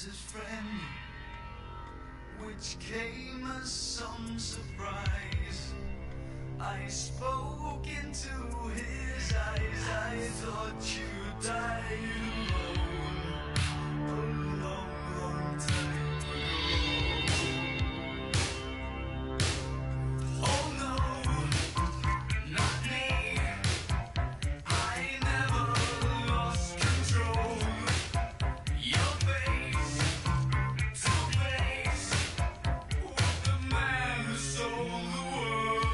his friend, which came as some surprise. I spoke into his eyes. I thought you died alone a long, long time ago. Oh no, not me. I never lost control. Your face to face with the man who sold the world.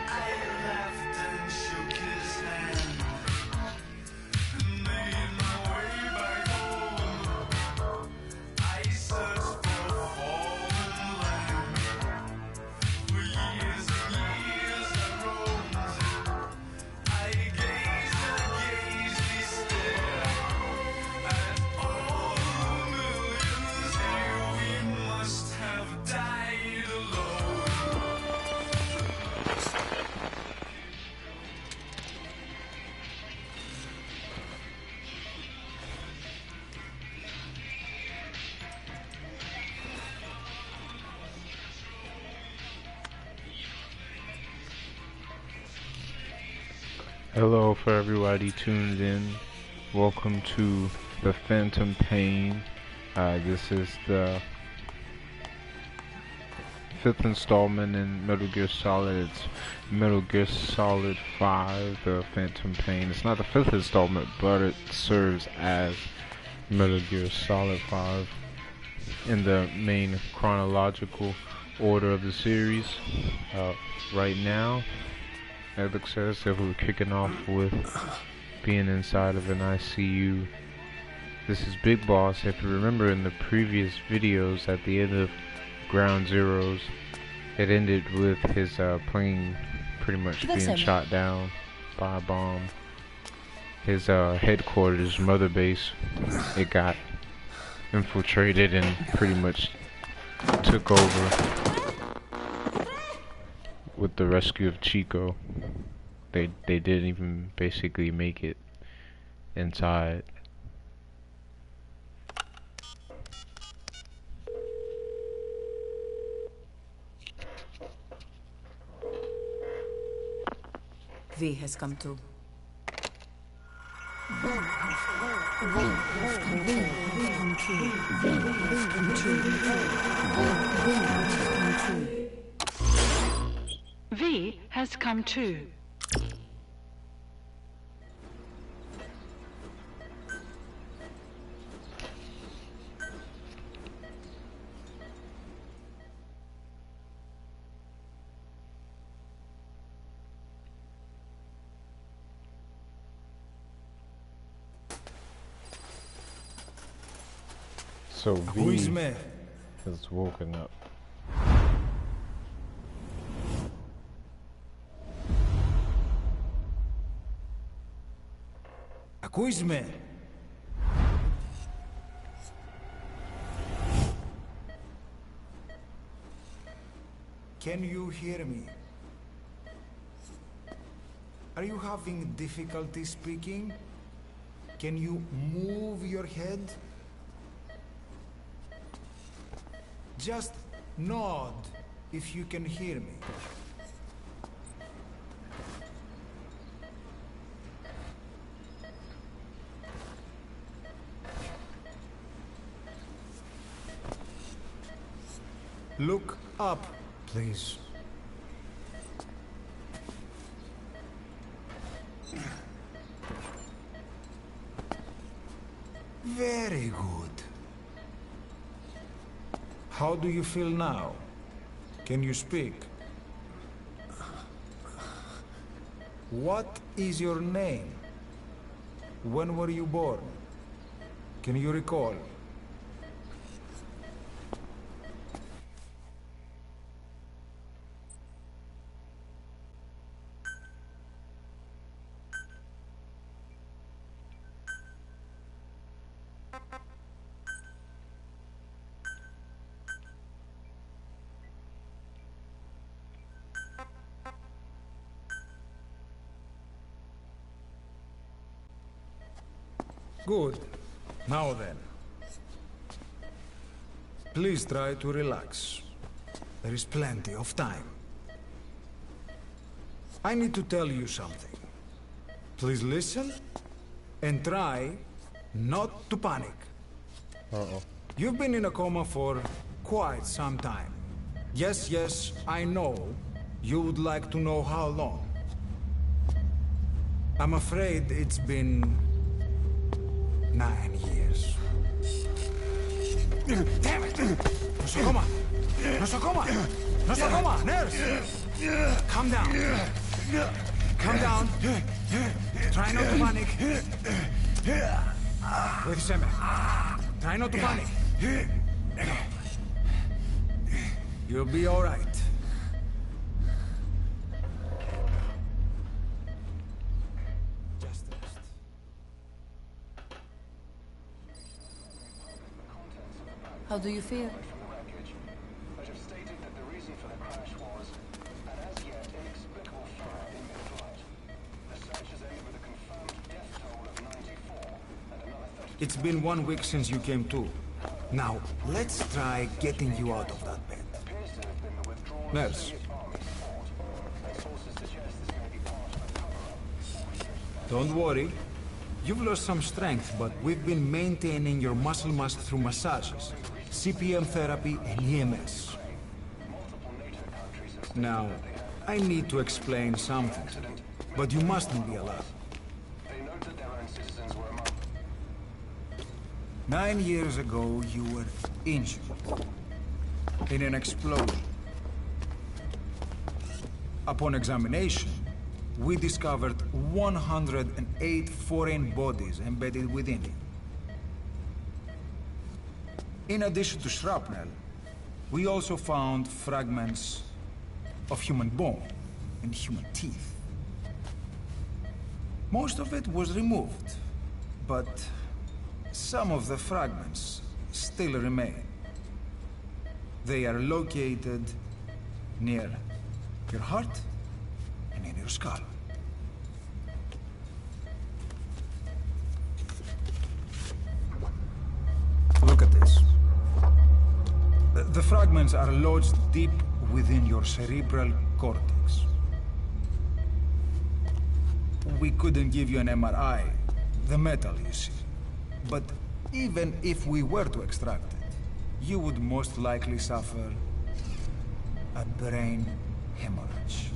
I laughed and shook his hand and made my way back home. I searched for fallen land. For years and years I roamed. I gazed stare at all the millions here. We must have died alone. Hello for everybody tuned in. Welcome to the Phantom Pain. This is the 5th installment in Metal Gear Solid. It's Metal Gear Solid 5, the Phantom Pain. It's not the 5th installment, but it serves as Metal Gear Solid 5 in the main chronological order of the series. Right now, it looks as if we're kicking off with being inside of an ICU. This is Big Boss. If you remember in the previous videos at the end of Ground Zeroes, it ended with his plane pretty much being shot down by a bomb. His headquarters, mother base, it got infiltrated and pretty much took over with the rescue of Chico. They didn't even basically make it inside. V has come to. V has come too. So Who is V me? has woken up. Who's me? Can you hear me? Are you having difficulty speaking? Can you move your head? Just nod if you can hear me. Look up, please. Very good. How do you feel now? Can you speak? What is your name? When were you born? Can you recall? Good. Now then. Please try to relax. There is plenty of time. I need to tell you something. Please listen and try not to panic. Uh-oh. You've been in a coma for quite some time. Yes, I know. You would like to know how long. I'm afraid it's been 9 years. Damn it! Nosocoma! Nosocoma! Nosocoma! Nurse! Calm down. Calm down. Try not to panic. Wait a second. Try not to panic. You'll be all right. Just rest. How do you feel? It's been 1 week since you came to. Now, let's try getting you out of that bed. Nurse. Don't worry. You've lost some strength, but we've been maintaining your muscle mass through massages, CPM therapy, and EMS. Now, I need to explain something to you, but you mustn't be alarmed. 9 years ago, you were injured in an explosion. Upon examination, we discovered 108 foreign bodies embedded within it. In addition to shrapnel, we also found fragments of human bone and human teeth. Most of it was removed, but some of the fragments still remain. They are located near your heart and in your skull. Look at this. The fragments are lodged deep within your cerebral cortex. We couldn't give you an MRI, the metal, you see. But even if we were to extract it, you would most likely suffer a brain hemorrhage.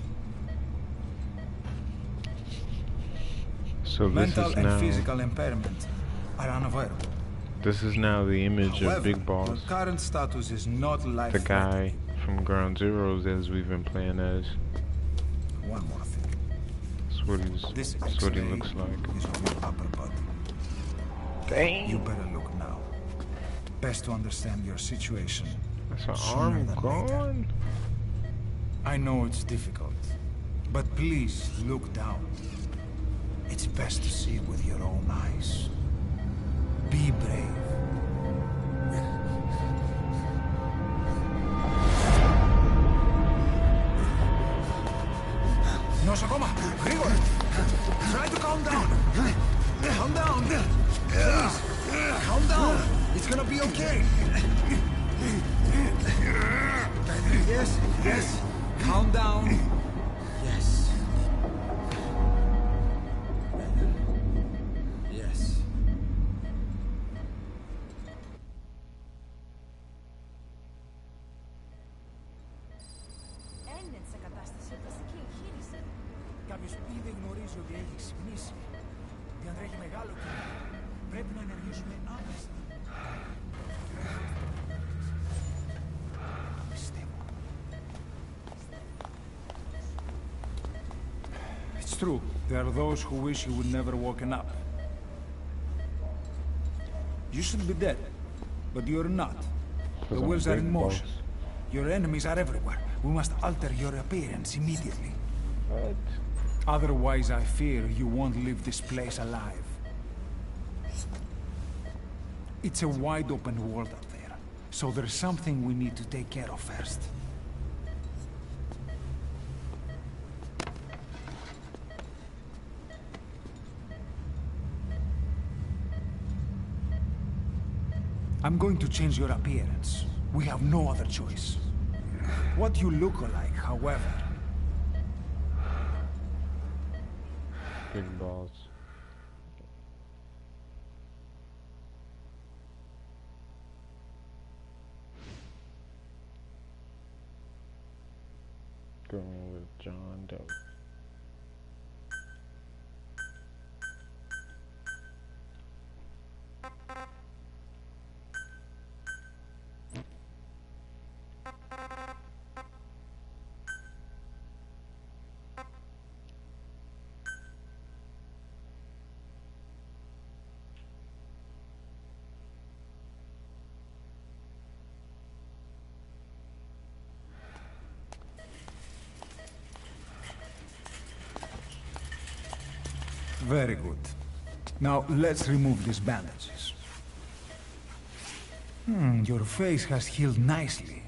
So this Mental is and now physical impairment are unavoidable. this is now the image However, of Big Boss, your current status is not life the guy from Ground Zeroes as we've been playing as. One more thing. That's what he looks like. Is of your upper body. Dang. You better look now. Best to understand your situation. That's an sooner arm than gone. later. I know it's difficult, but please look down. It's best to see it with your own eyes. Be brave. Nosocoma! Grigor! Try to calm down! Calm down! Please! Calm down! It's gonna be okay! Yes! Calm down! Yes. Yes. Έννετσα κατάσταση οπλαστική εγχείρηση. Κάποιος ήδη γνωρίζει ότι έχει ξυπνήσει. Διατρέχει μεγάλο κίνδυνο. Πρέπει να ενεργήσουμε άμεσα. Πιστεύω. It's true. There are those who wish you would never woken up. You should be dead, but you're not. The I'm wheels are in Big Boss. motion. Your enemies are everywhere. We must alter your appearance immediately. What? Otherwise, I fear you won't leave this place alive. It's a wide open world out there, so there's something we need to take care of first. I'm going to change your appearance. We have no other choice. What you look like, however... Big balls. Going with John Doe. Very good. Now, let's remove these bandages. Your face has healed nicely.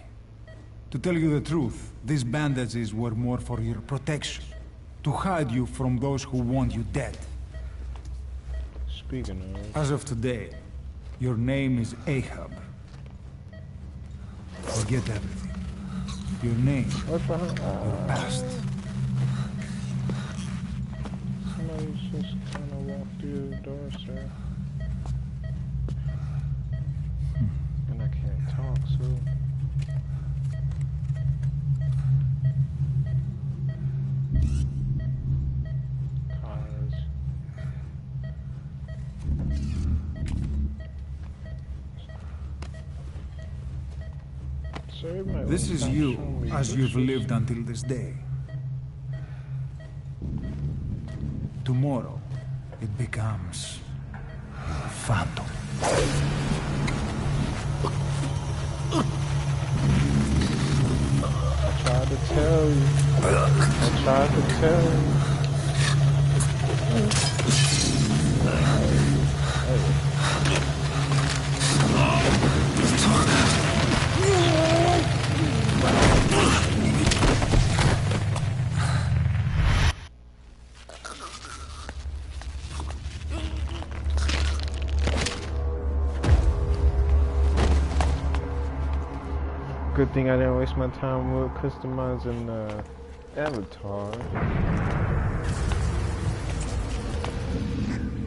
To tell you the truth, these bandages were more for your protection. To hide you from those who want you dead. Speaking of... As of today, your name is Ahab. Forget everything. Your name, your past. Somebody's just kind of walked through the door, sir. And I can't talk, so... This is you, as you've lived until this day. Tomorrow, it becomes a phantom. I tried to tell you. I tried to tell you. Good thing I didn't waste my time with customizing the avatar.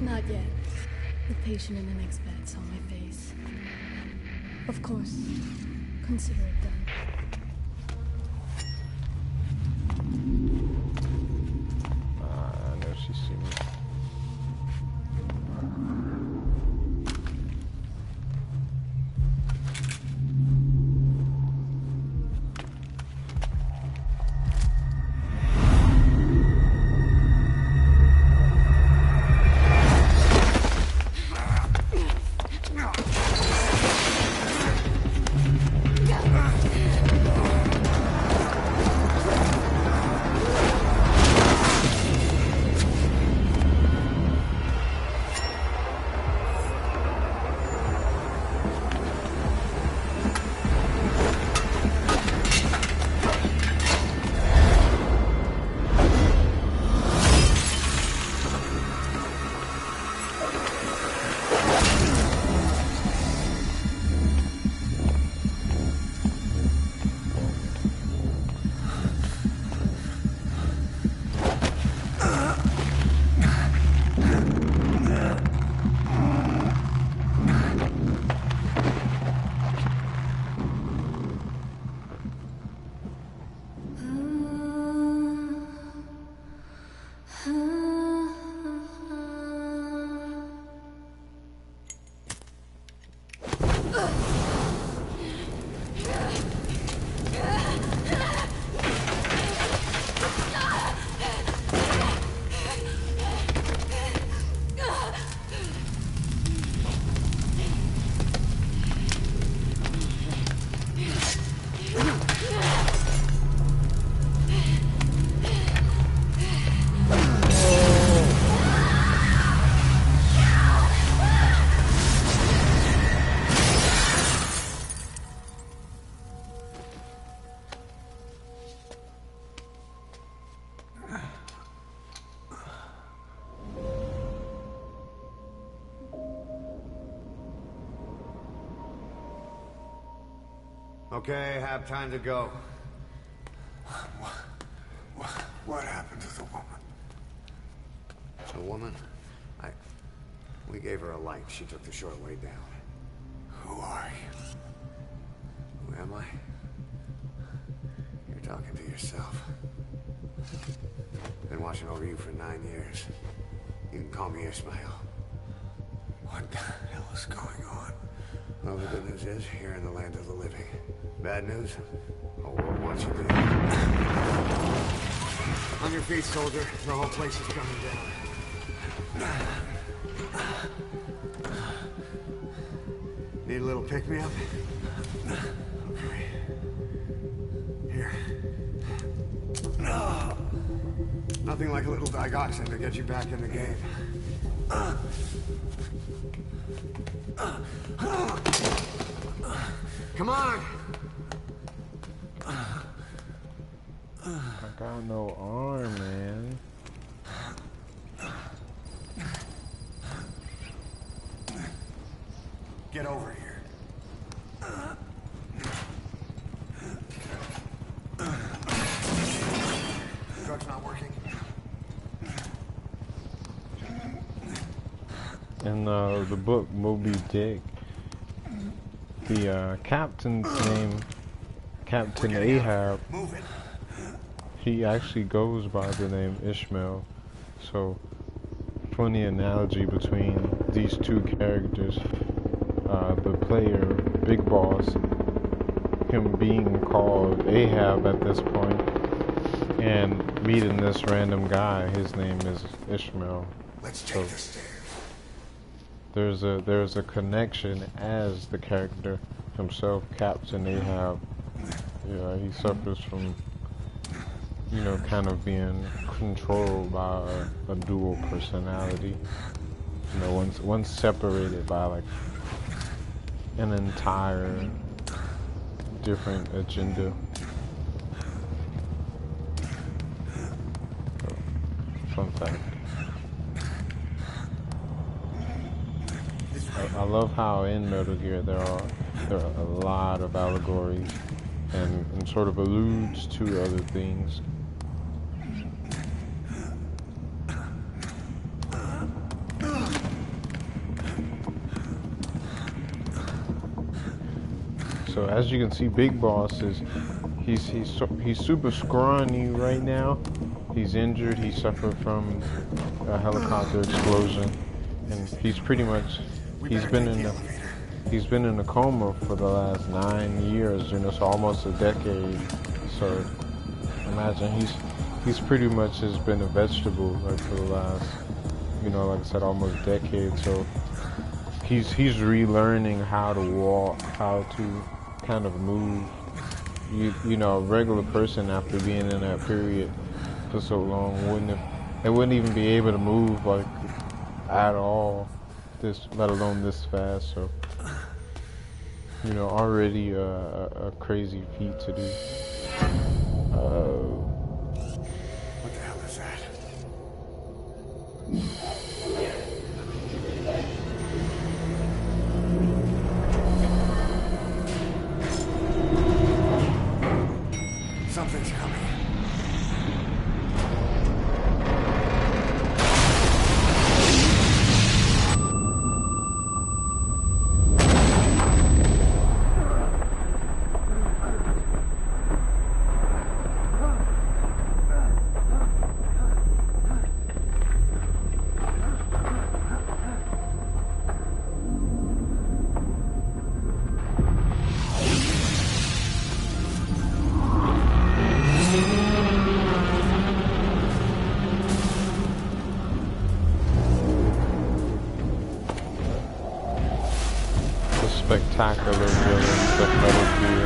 Not yet. The patient in the next bed saw my face. Of course. Consider it done. I know she see me. Okay, have time to go. What happened to the woman? The woman? We gave her a light. She took the short way down. Who are you? Who am I? You're talking to yourself. Been watching over you for 9 years. You can call me Ishmael. What the hell is going on? Well, the good news is, you're in the land of the living. Bad news? The world wants you dead. On your feet, soldier. The whole place is coming down. Need a little pick-me-up? Okay. Here. Nothing like a little digoxin to get you back in the game. Come on! I got no arm, man. Get over here. Drug's not working. In the book Moby Dick, the captain's name, Captain Ahab, Move it. he actually goes by the name Ishmael. So, funny analogy between these two characters. The player, Big Boss, him being called Ahab at this point, and meeting this random guy, his name is Ishmael. Let's take the stairs. There's a connection as the character himself, Captain Ahab. Yeah, he suffers from, you know, kind of being controlled by a dual personality. You know, one's separated by like an entire different agenda. So, fun fact. I love how in Metal Gear there are a lot of allegories and sort of alludes to other things. So as you can see, Big Boss is he's super scrawny right now. He's injured. He suffered from a helicopter explosion, and he's pretty much he's been in a coma for the last 9 years. You know, so almost a decade. So imagine he's pretty much has been a vegetable like for the last, you know, like I said, almost a decade. So he's relearning how to walk, how to kind of move. You know, a regular person after being in that period for so long wouldn't even be able to move like at all, let alone this fast. So, you know, already a crazy feat to do. What the hell is that? Something's coming. Spectacular villains of Metal Gear.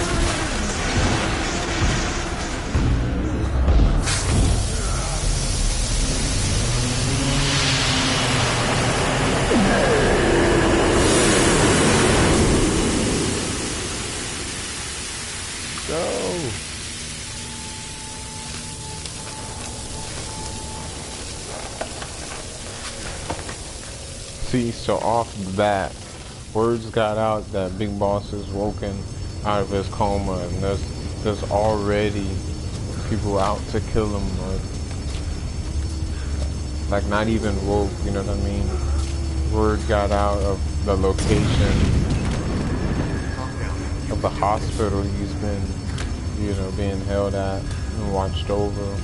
Go! See, so off the bat, words got out that Big Boss is woken out of his coma, and there's already people out to kill him, or like not even woke, you know what I mean? Word got out of the location of the hospital he's been, you know, being held at and watched over.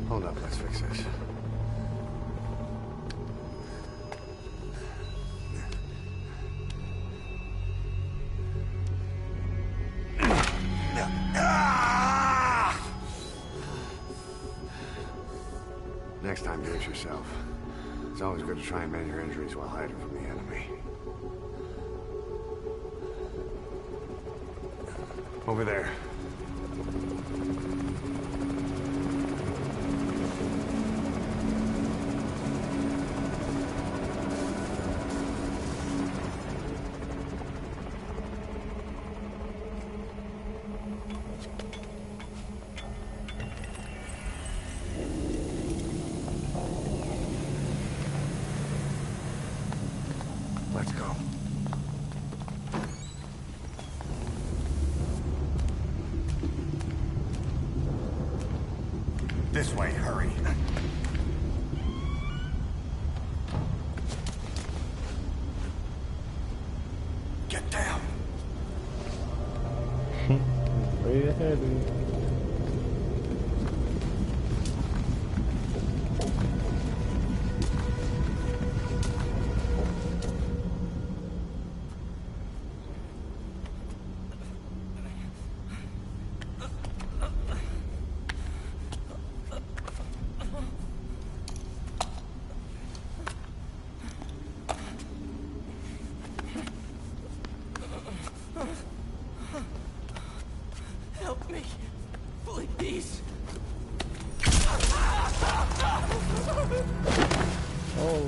Hold up, let's fix this. Next time, do it yourself. It's always good to try and mend your injuries while hiding from the enemy. Over there. Let's go. This way, hurry. Get down. Way ahead. Help me, please. Oh.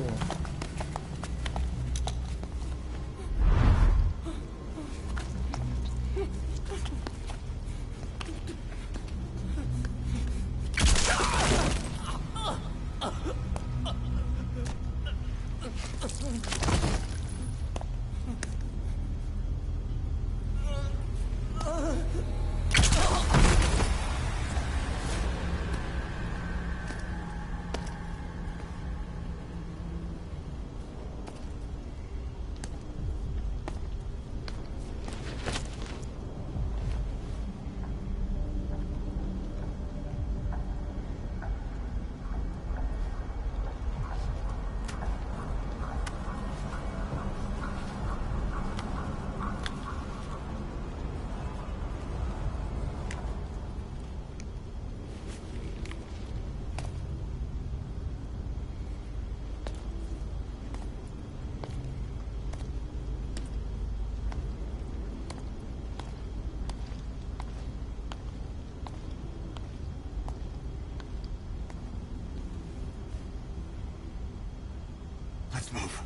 Let's move.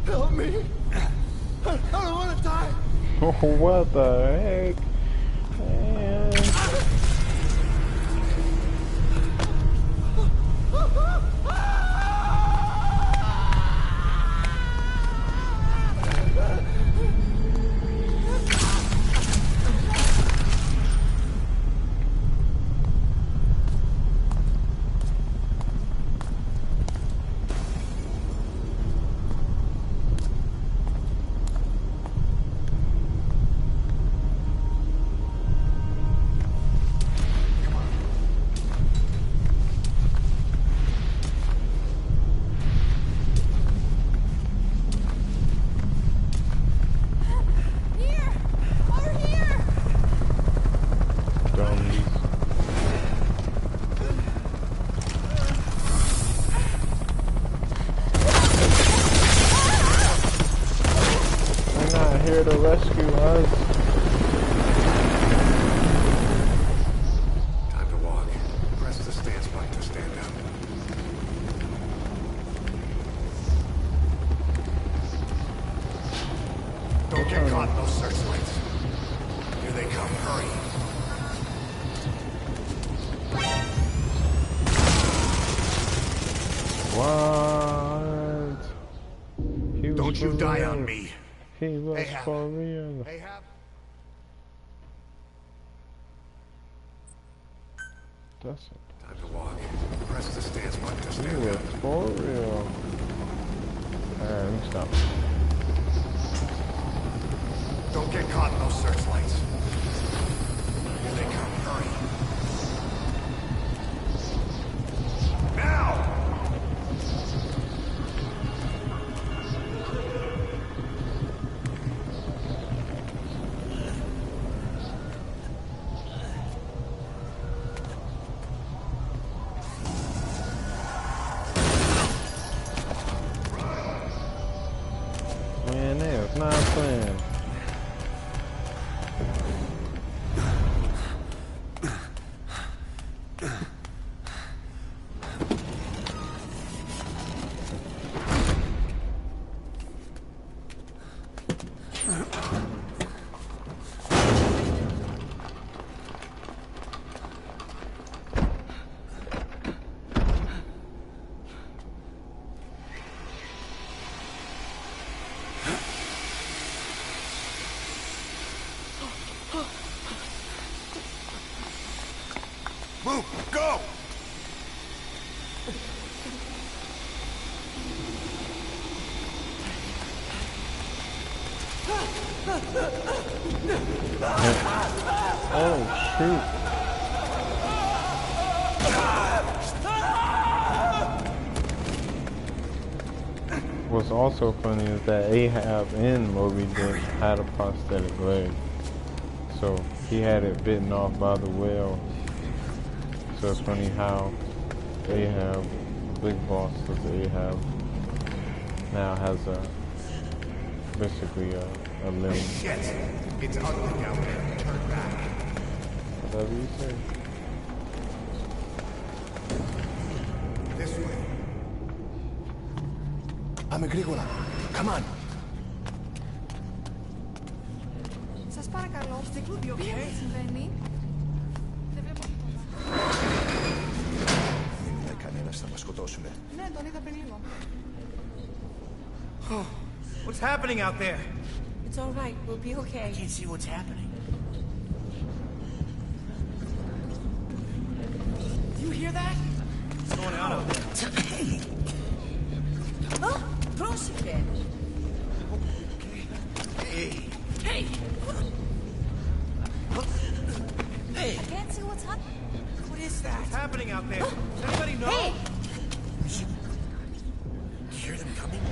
Help me. I don't want to die. What the heck? Man. Don't you die on me. He was Ahab. for real. Ahab? That's it. Time to walk. Press the stance button to He stand was up. for real. Alright, let me stop. Don't get caught in those searchlights. Here they come. Hurry. Now! Man, they was not playing. Move! Go! Oh, shoot. What's also funny is that Ahab in Moby Dick had a prosthetic leg. So he had it bitten off by the whale. So it's funny how Ahab, the big boss of Ahab, now has basically a limb. Shit! It's ugly out there. Turn back. Whatever you say. This way. Πάμε γρήγορα. Come on. Σας παρακαλώ, τι συμβαίνει? Δεν βλέπω τίποτα. Δεν είναι κανένας, θα μας σκοτώσουνε. Ναι, τον είδα πριν λίγο. What's happening out there? It's all right, we'll be okay. I can't see what's happening. Do you hear that? What's going on out there? Oh, πρόσεχε. Hey! Hey! Hey! I can't see what's happening. What is that? What's happening out there? Does anybody know? Hey! You hear them coming?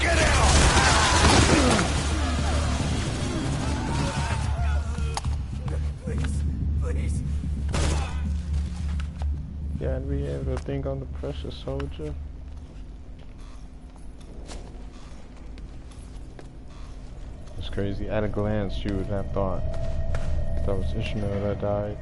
Get out! Please. Gotta be able to think on the pressure, soldier. It's crazy. At a glance, you would have thought that was Ishmael that died.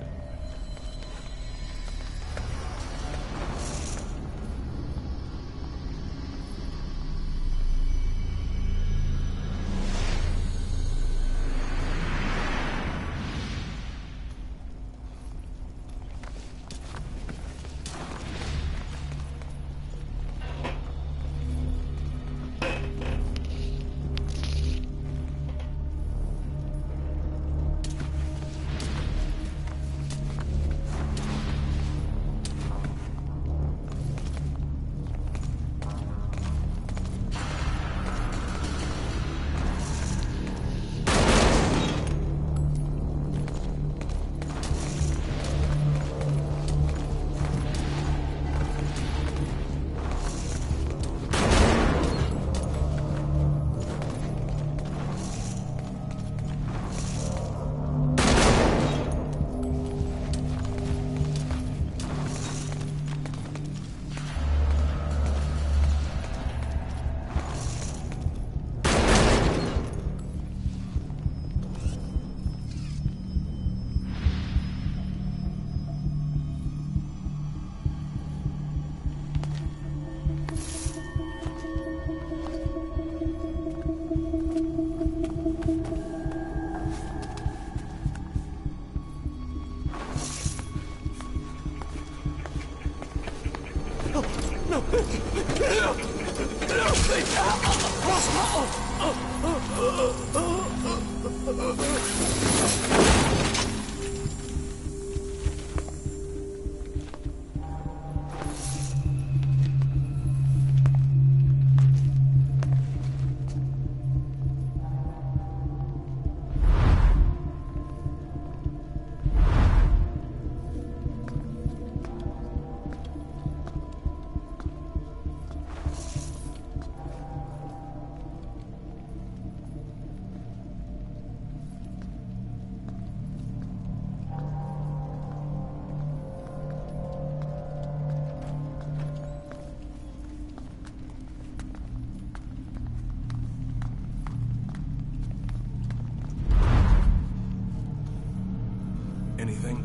Anything?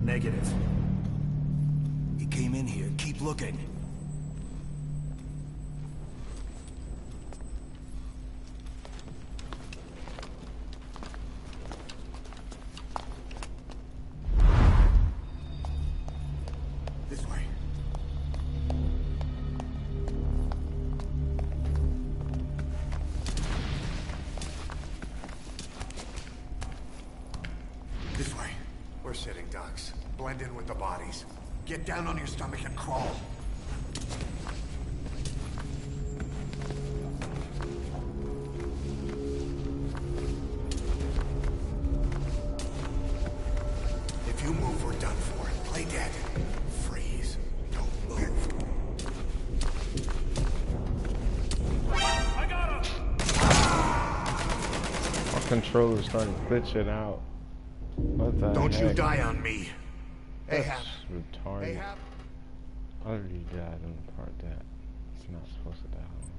Negative. He came in here. Keep looking. This way. This way. We're sitting ducks. Blend in with the bodies. Get down on your stomach and crawl. If you move, we're done for. Play dead. Freeze. Don't move. I got him! My controller's starting glitching out. What the Don't heck? you die on me. That's Ahab. retarded. Ahab. I already died in the part that it's not supposed to die on.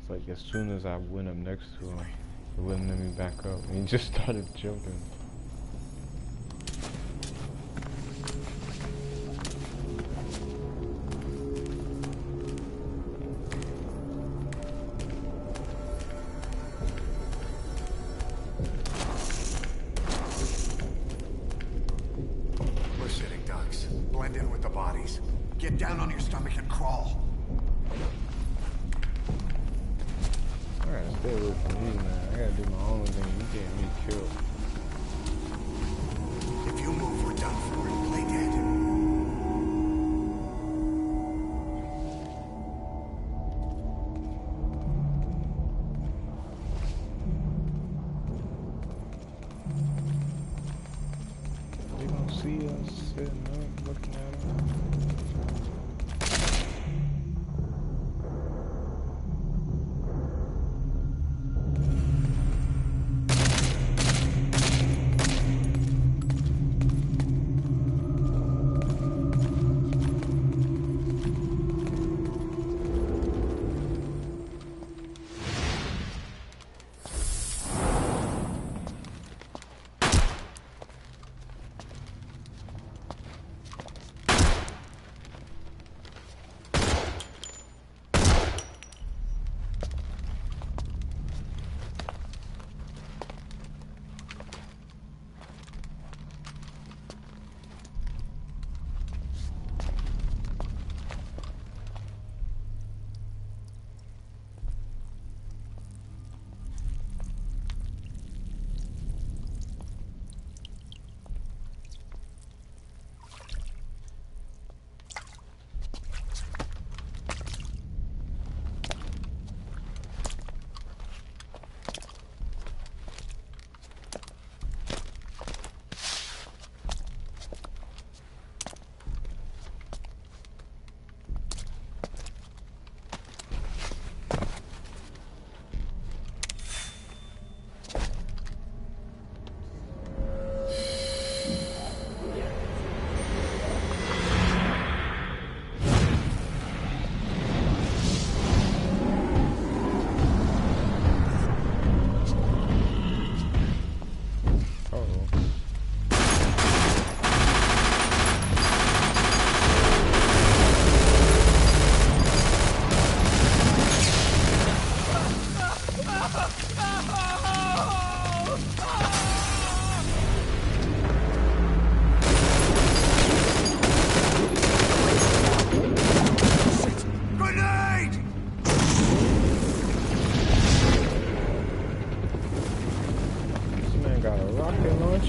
It's like as soon as I went up next to him, it wouldn't let me back up. And he just started jumping. We're sitting ducks. Blend in with the bodies. Get down on your stomach and crawl. I gotta stay away from you, man. I gotta do my own thing. You getting me killed. If you move, we're done for. Play dead. They gonna see us sitting up, looking at them.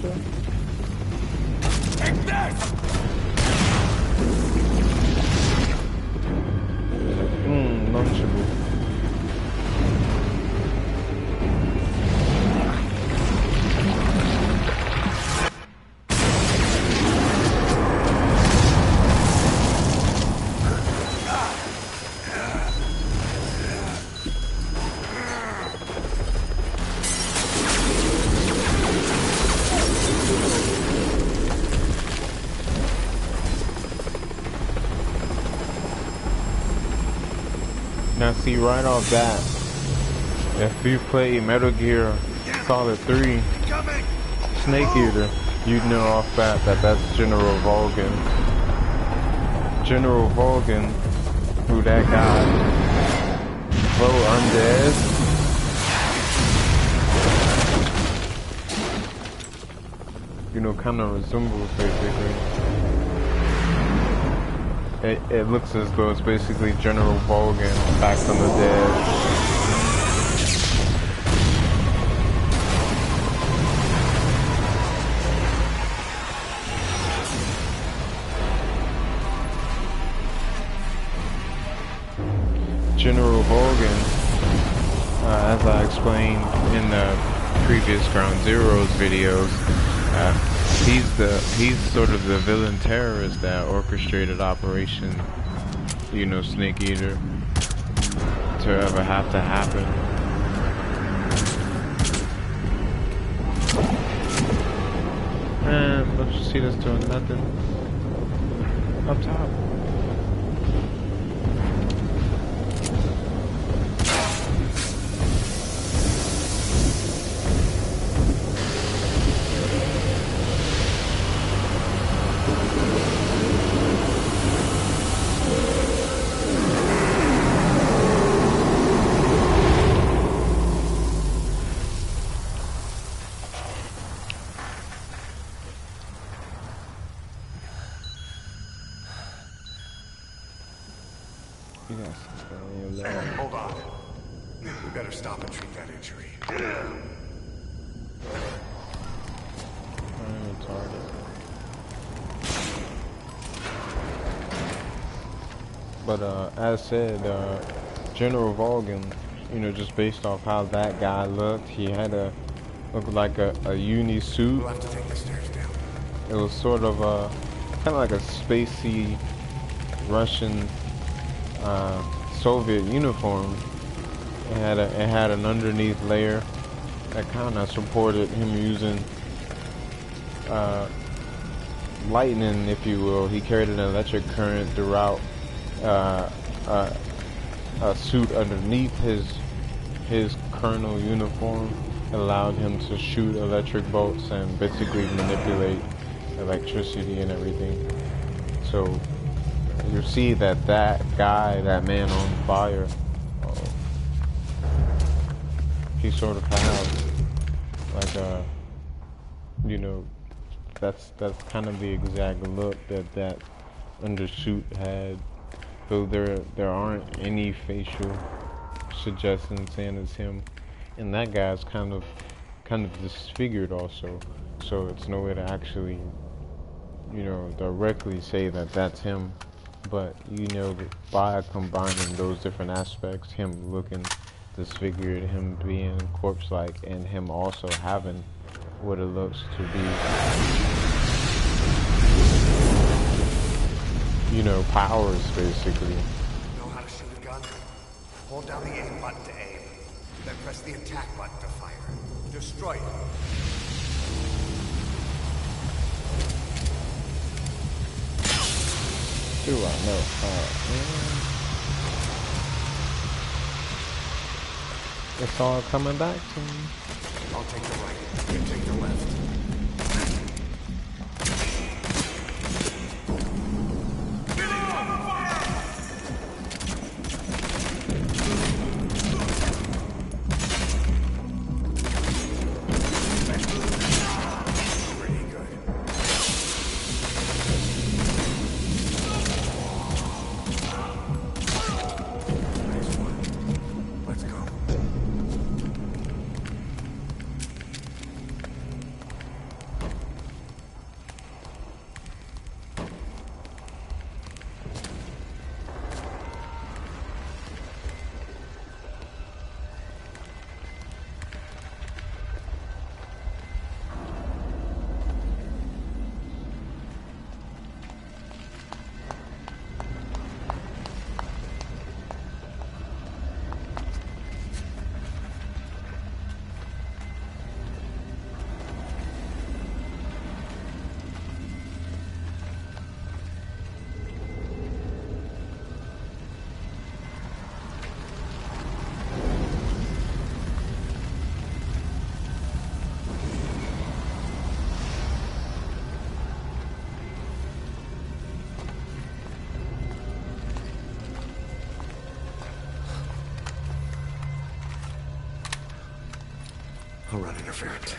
launcher? Launchable. Now see, right off that, if you play Metal Gear Solid 3 Snake Eater, you'd know off that that's General Volgin. General Volgin, who that guy, undead. You know, kind of resembles basically. It looks as though it's basically General Volgin back from the dead. General Volgin, as I explained in the previous Ground Zeroes videos, he's sort of the villain terrorist that orchestrated Operation, you know, Snake Eater to ever have to happen. And let's just see this doing nothing up top. Hold on. We better stop and treat that injury. I'm retarded. But as said, General Volgin, you know, just based off how that guy looked, he had looked like a uni suit. We'll have to take the stairs down. It was sort of kind of like a spacey Russian Soviet uniform. It had an underneath layer that kind of supported him using lightning, if you will. He carried an electric current throughout a suit underneath his colonel uniform. Allowed him to shoot electric bolts and basically manipulate electricity and everything. So you see that guy, that man on fire, he sort of has like a, you know, that's kind of the exact look that undersuit had. Though there aren't any facial suggestions saying it's him, and that guy's kind of disfigured also. So it's no way to actually, you know, directly say that that's him. But you know that by combining those different aspects, him looking disfigured, him being corpse-like, and him also having what it looks to be, you know, powers basically. Know how to shoot a gun? Hold down the aim button to aim, then press the attack button to fire. Destroy it. Do I know? It's all coming back to me. I'll take the right, you take the left. I'll run interference.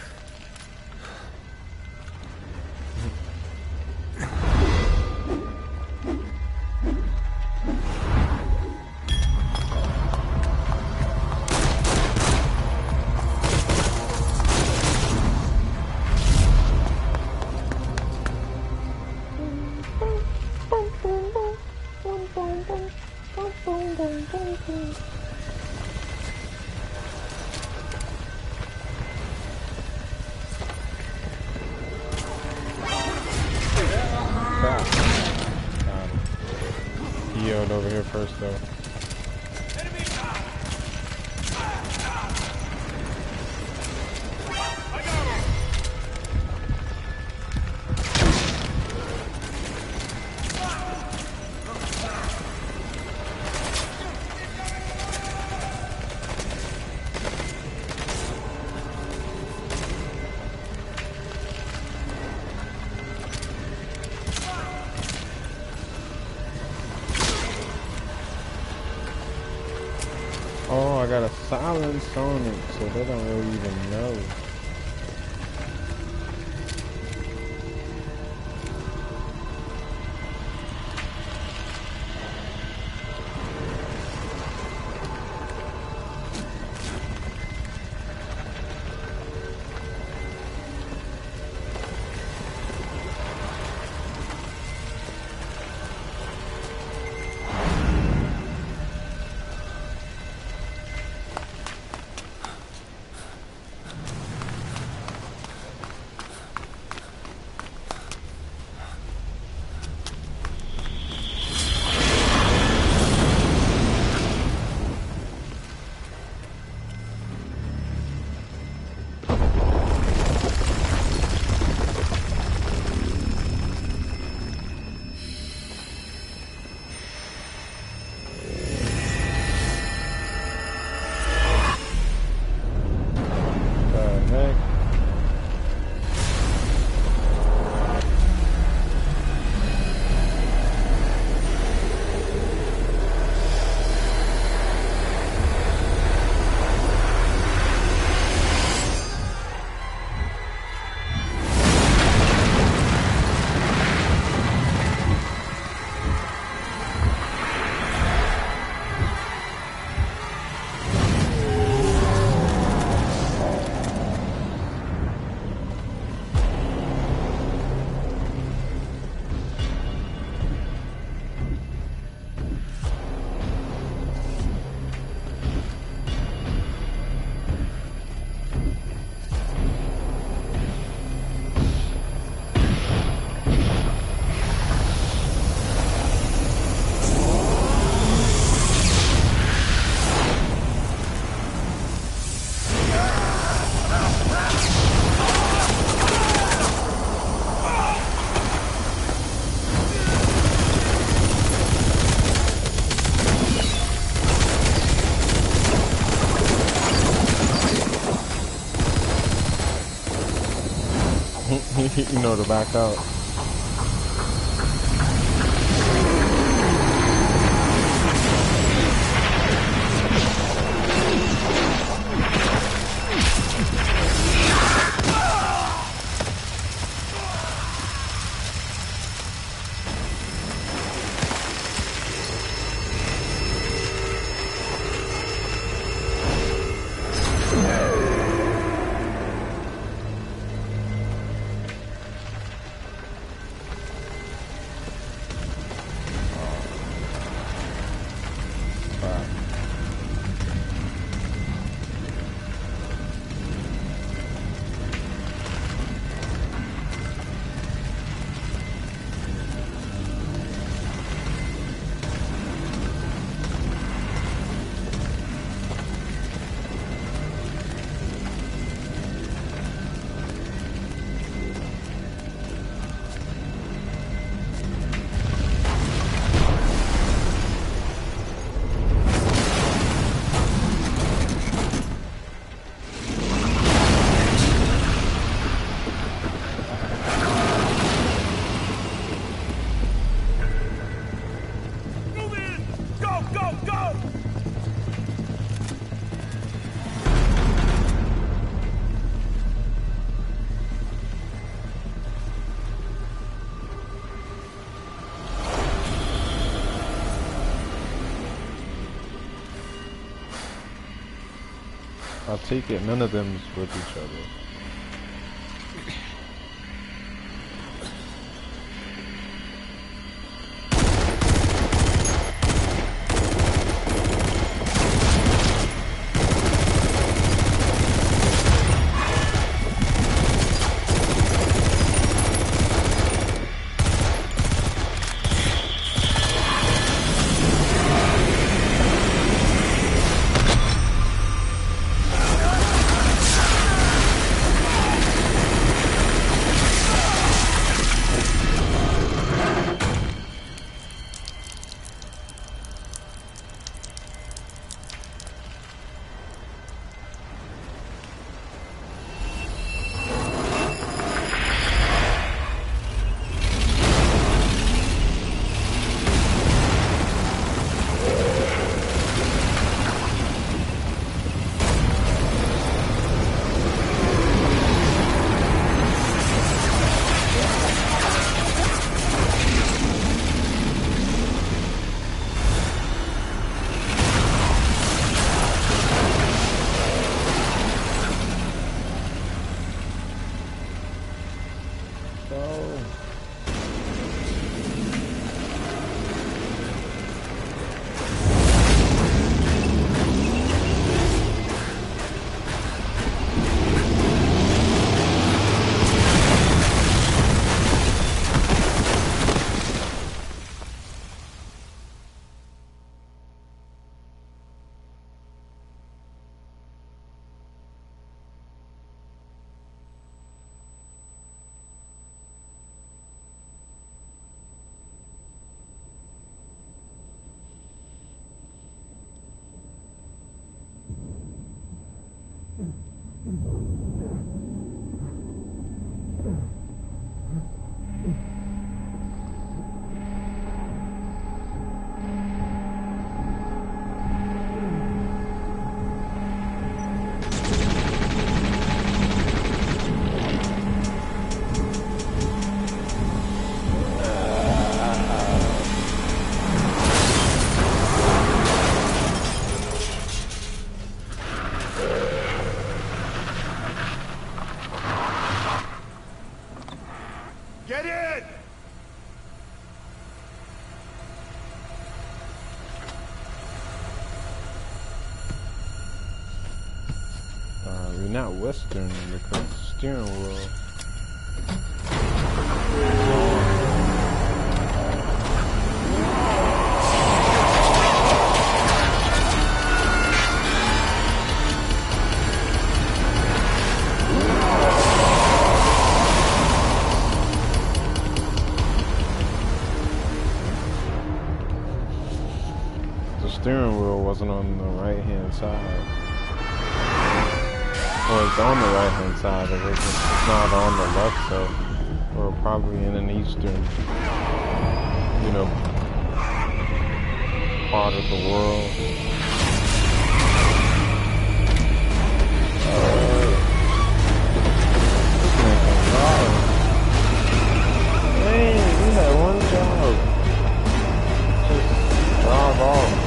He yelled over here first though. Oh, I got a silence on it, so they don't really even know. You know, to back out. I take it none of them's with each other. We're not Western because the steering wheel. The steering wheel wasn't on the right hand side. Well, it's on the right hand side of it, it's not on the left, so we're probably in an eastern, you know, part of the world. Man, we had one job. Just drive off.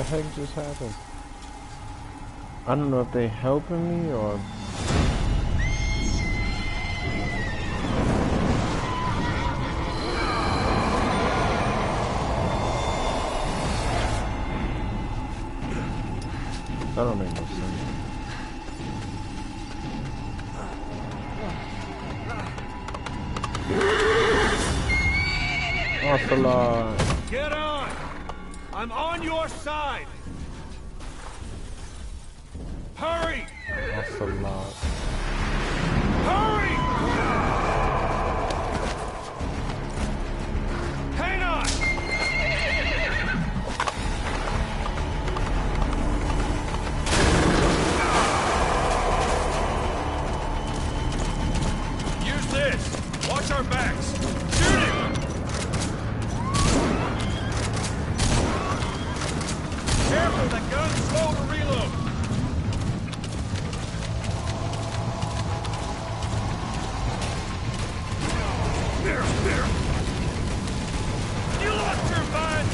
heck just happened? I don't know if they helping me or... That don't make no sense. Ocelot. Get on! I'm on your side! Hurry! Ocelot. Hurry! Hang on! Use this! Watch our backs! Shoot him! Careful, that gun's slow to reload! There! You lost your mind!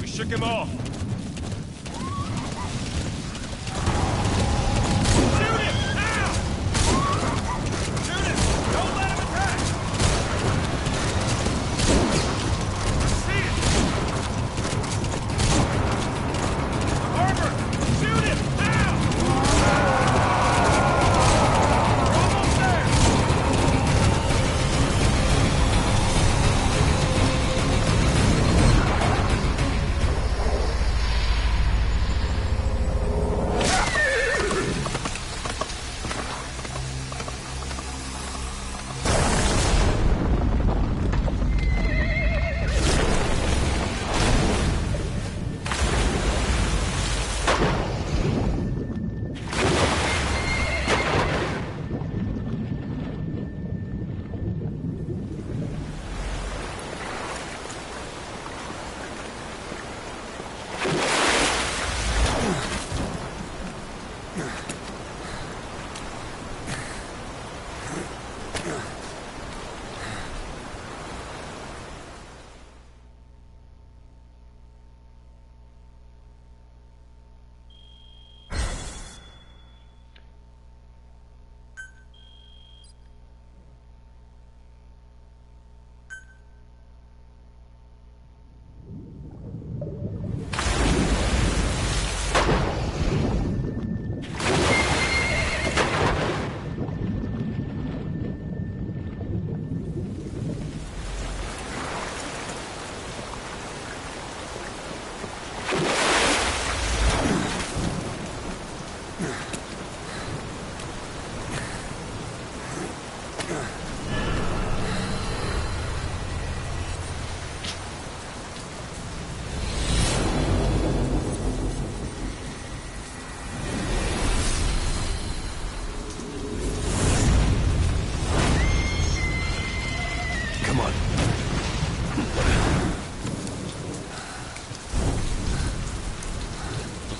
Shook him off. Shoot him! Now! Shoot him! Don't let him attack! See it! Arbor! Shoot him! Now! We're almost there!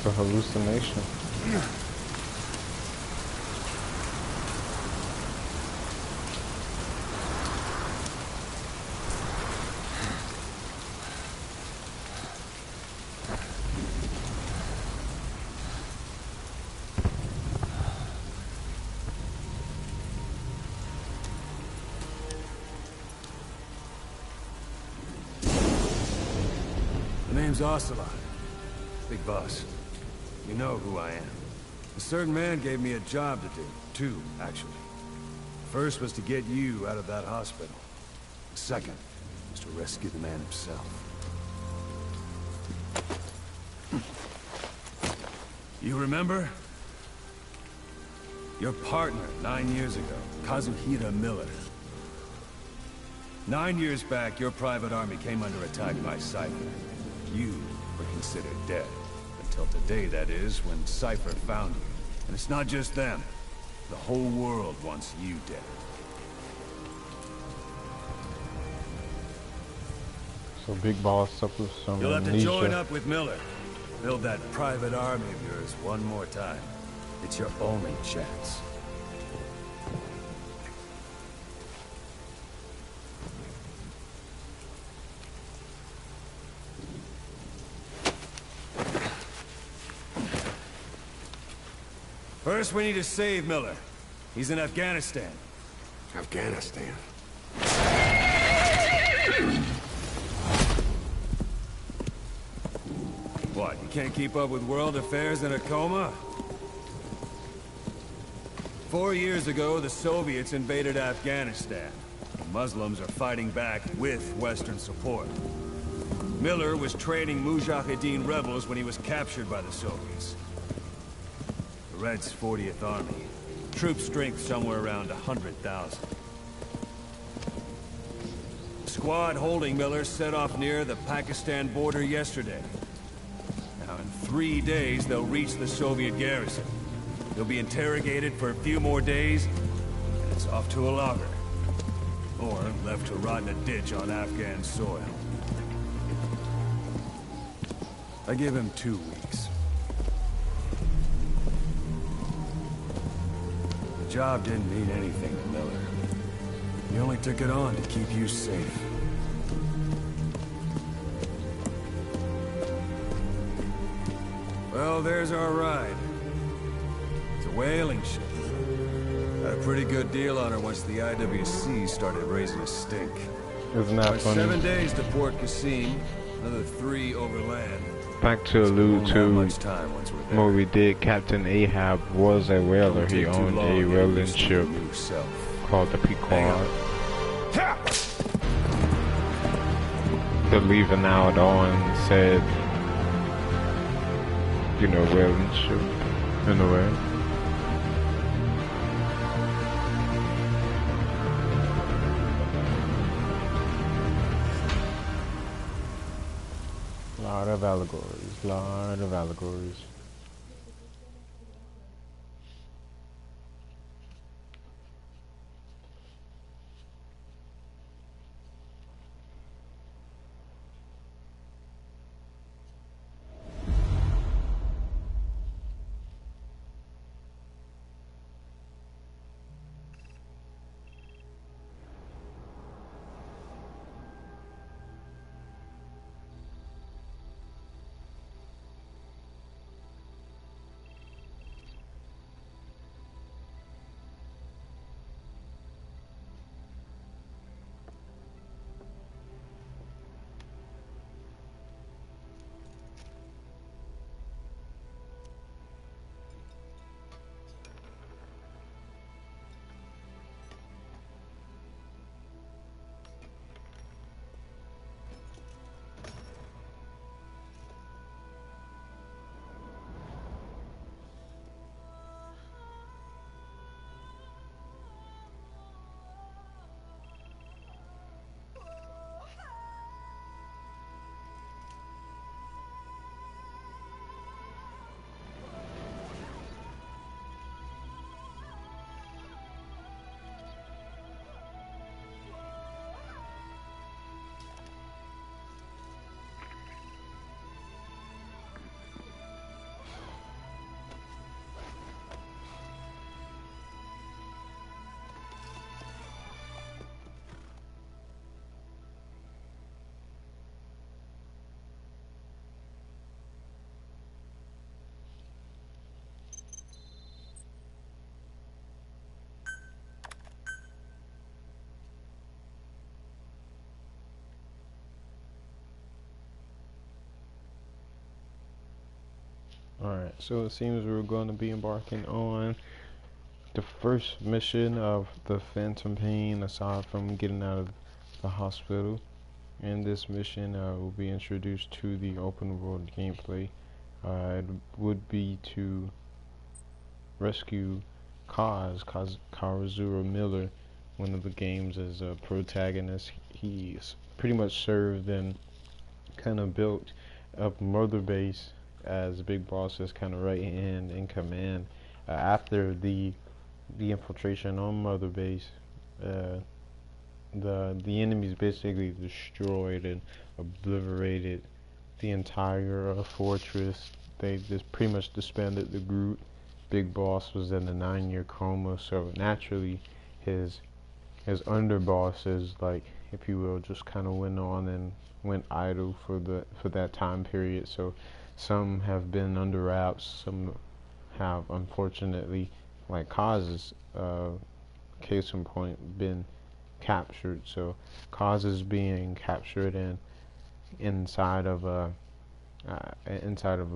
A hallucination. My name's Ocelot. Big boss. You know who I am. A certain man gave me a job to do. Two, actually. First was to get you out of that hospital. The second was to rescue the man himself. You remember? Your partner 9 years ago, Kazuhira Miller. 9 years back, your private army came under attack by Cypher. You were considered dead. Until today, that is, when Cypher found you. And it's not just them. The whole world wants you dead. So Big Boss suffers some You'll have to amnesia. join up with Miller. Build that private army of yours one more time. It's your only chance. First, we need to save Miller. He's in Afghanistan. Afghanistan? What, you can't keep up with world affairs in a coma? 4 years ago, the Soviets invaded Afghanistan. The Muslims are fighting back with Western support. Miller was training Mujahideen rebels when he was captured by the Soviets. The Red's 40th Army. Troop strength somewhere around 100,000. The squad holding Miller set off near the Pakistan border yesterday. Now in 3 days, they'll reach the Soviet garrison. He'll be interrogated for a few more days, and it's off to a logger. Or left to rot in a ditch on Afghan soil. I give him 2 weeks. The job didn't mean anything to Miller. He only took it on to keep you safe. Well, there's our ride. It's a whaling ship. Had a pretty good deal on her once the IWC started raising a stink. Isn't that funny? 7 days to Port Qasim, another 3 overland. Back to allude to much time once we're there. what we did, Captain Ahab was a whaler. He owned a whaling ship called the Pequod. The leaving out on said, you know, whaling ship in a way. Lot of allegories, lot of allegories. Alright, so it seems we're going to be embarking on the first mission of the Phantom Pain, aside from getting out of the hospital. In this mission, we'll be introduced to the open world gameplay. It would be to rescue Karazura Miller, one of the games, as a protagonist. He's pretty much served and kind of built up Mother Base as Big Boss's kind of right hand in command. After the infiltration on Mother Base, the enemies basically destroyed and obliterated the entire fortress. They just pretty much disbanded the group. Big Boss was in a 9-year coma, so naturally his underbosses, like, if you will, just kind of went on and went idle for that time period. So some have been under wraps, some have, unfortunately, like Kaz's case in point, been captured. So Kaz is being captured and inside of a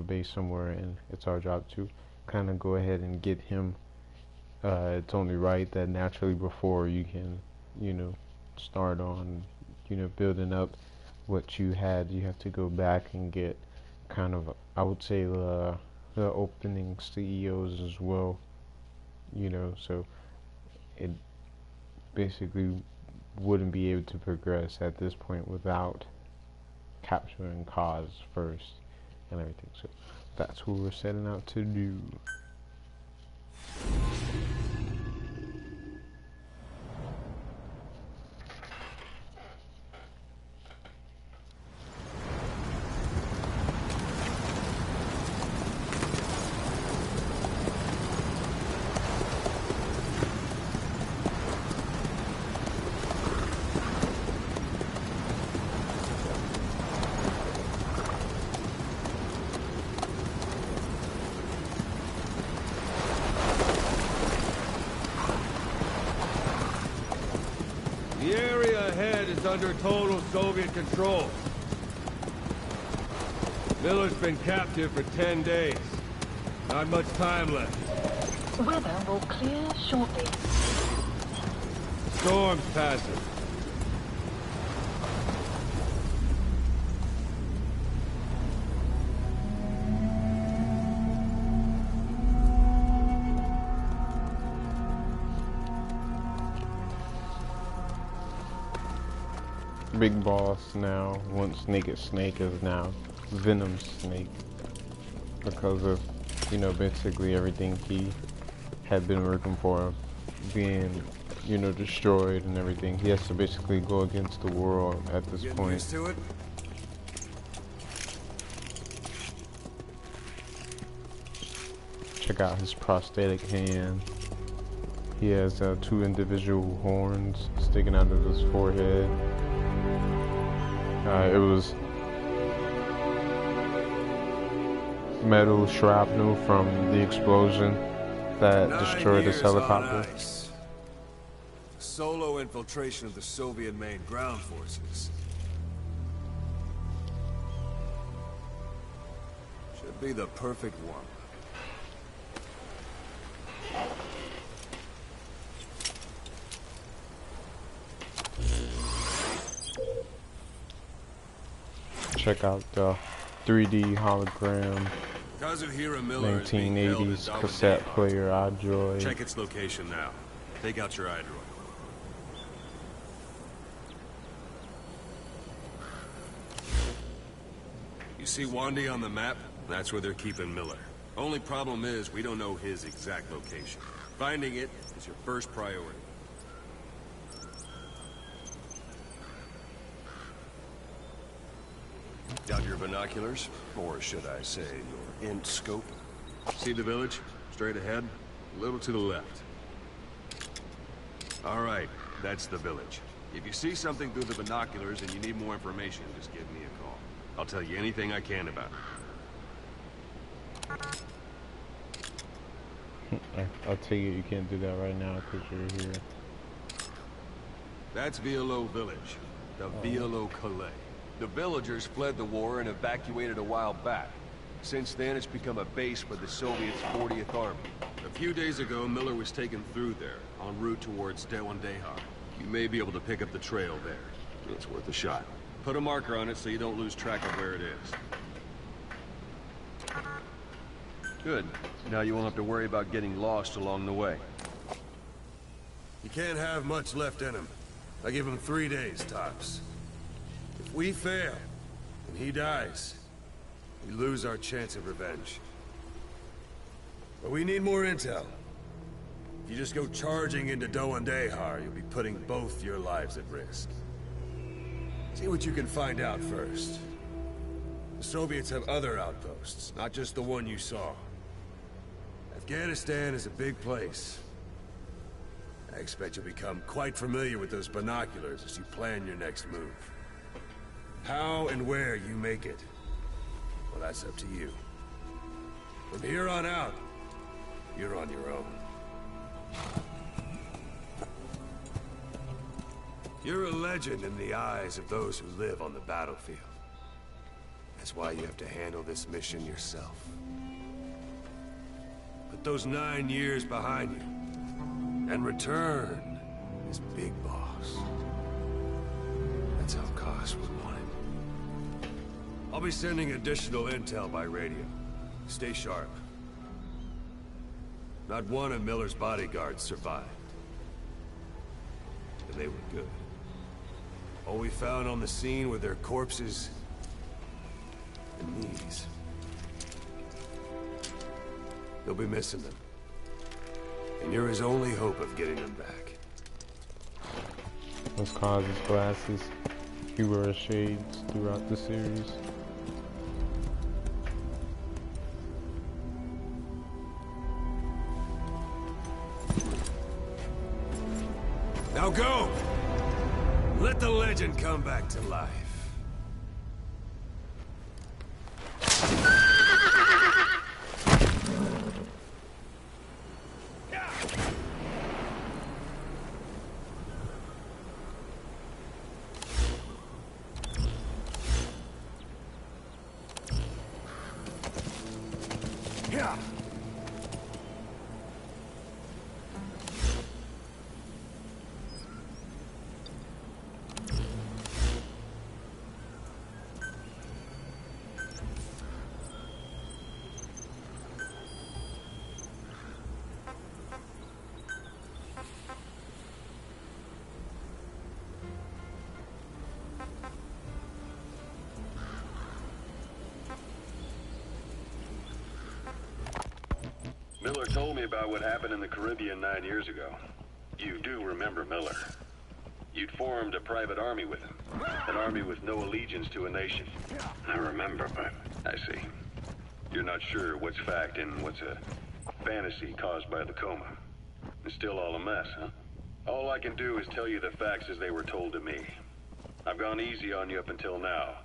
base somewhere, and it's our job to kind of go ahead and get him. It's only right that naturally, before you can, start on, building up what you had, you have to go back and get kind of, I would say, the opening CEOs as well, so it basically wouldn't be able to progress at this point without capturing Kaz first and everything. So that's what we're setting out to do. The area ahead is under total Soviet control. Miller's been captive for 10 days. Not much time left. Weather will clear shortly. Storm's passing. Big Boss now, once Naked Snake, is now Venom Snake, because of, basically everything he had been working for being, destroyed and everything. He has to basically go against the world at this point. Used to it? Check out his prosthetic hand. He has 2 individual horns sticking out of his forehead. It was metal shrapnel from the explosion that destroyed his helicopter. Solo infiltration of the Soviet main ground forces. Should be the perfect one. Check out the 3D hologram Kazuhira Miller 1980s cassette player iDroid. Check its location now. Take out your iDroid. You see Wandy on the map? That's where they're keeping Miller. Only problem is we don't know his exact location. Finding it is your first priority. Got your binoculars? Or should I say, your int scope? See the village? Straight ahead? A little to the left. Alright, that's the village. If you see something through the binoculars and you need more information, just give me a call. I'll tell you anything I can about it. I'll tell you can't do that right now because you're here. That's Violo Village. The Violo Calais. The villagers fled the war and evacuated a while back. Since then, it's become a base for the Soviets' 40th Army. A few days ago, Miller was taken through there, en route towards Dewandehar. You may be able to pick up the trail there. It's worth a shot. Put a marker on it so you don't lose track of where it is. Good. Now you won't have to worry about getting lost along the way. You can't have much left in him. I give him 3 days, tops. If we fail, and he dies, we lose our chance of revenge. But we need more intel. If you just go charging into Dewandehar, you'll be putting both your lives at risk. See what you can find out first. The Soviets have other outposts, not just the one you saw. Afghanistan is a big place. I expect you'll become quite familiar with those binoculars as you plan your next move. How and where you make it, well, that's up to you. From here on out, you're on your own. You're a legend in the eyes of those who live on the battlefield. That's why you have to handle this mission yourself. Put those 9 years behind you, and return as Big Boss. That's how Koss would want it. I'll be sending additional intel by radio. Stay sharp. Not one of Miller's bodyguards survived. And they were good. All we found on the scene were their corpses and knees. They'll be missing them. And you're his only hope of getting them back. Those causes glasses. He wears shades throughout the series. Now go! Let the legend come back to life. Miller told me about what happened in the Caribbean 9 years ago. You do remember Miller. You'd formed a private army with him. An army with no allegiance to a nation. I remember, but I see. You're not sure what's fact and what's a fantasy caused by the coma. It's still all a mess, huh? All I can do is tell you the facts as they were told to me. I've gone easy on you up until now.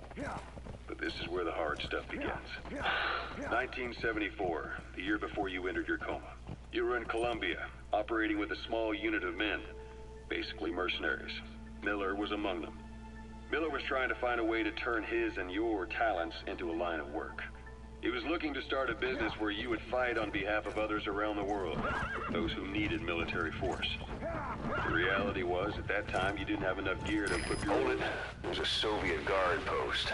But this is where the hard stuff begins. 1974, the year before you entered your coma. You were in Colombia, operating with a small unit of men, basically mercenaries. Miller was among them. Miller was trying to find a way to turn his and your talents into a line of work. He was looking to start a business where you would fight on behalf of others around the world, those who needed military force. The reality was, at that time, you didn't have enough gear to equip your... Hold it. There's a Soviet guard post.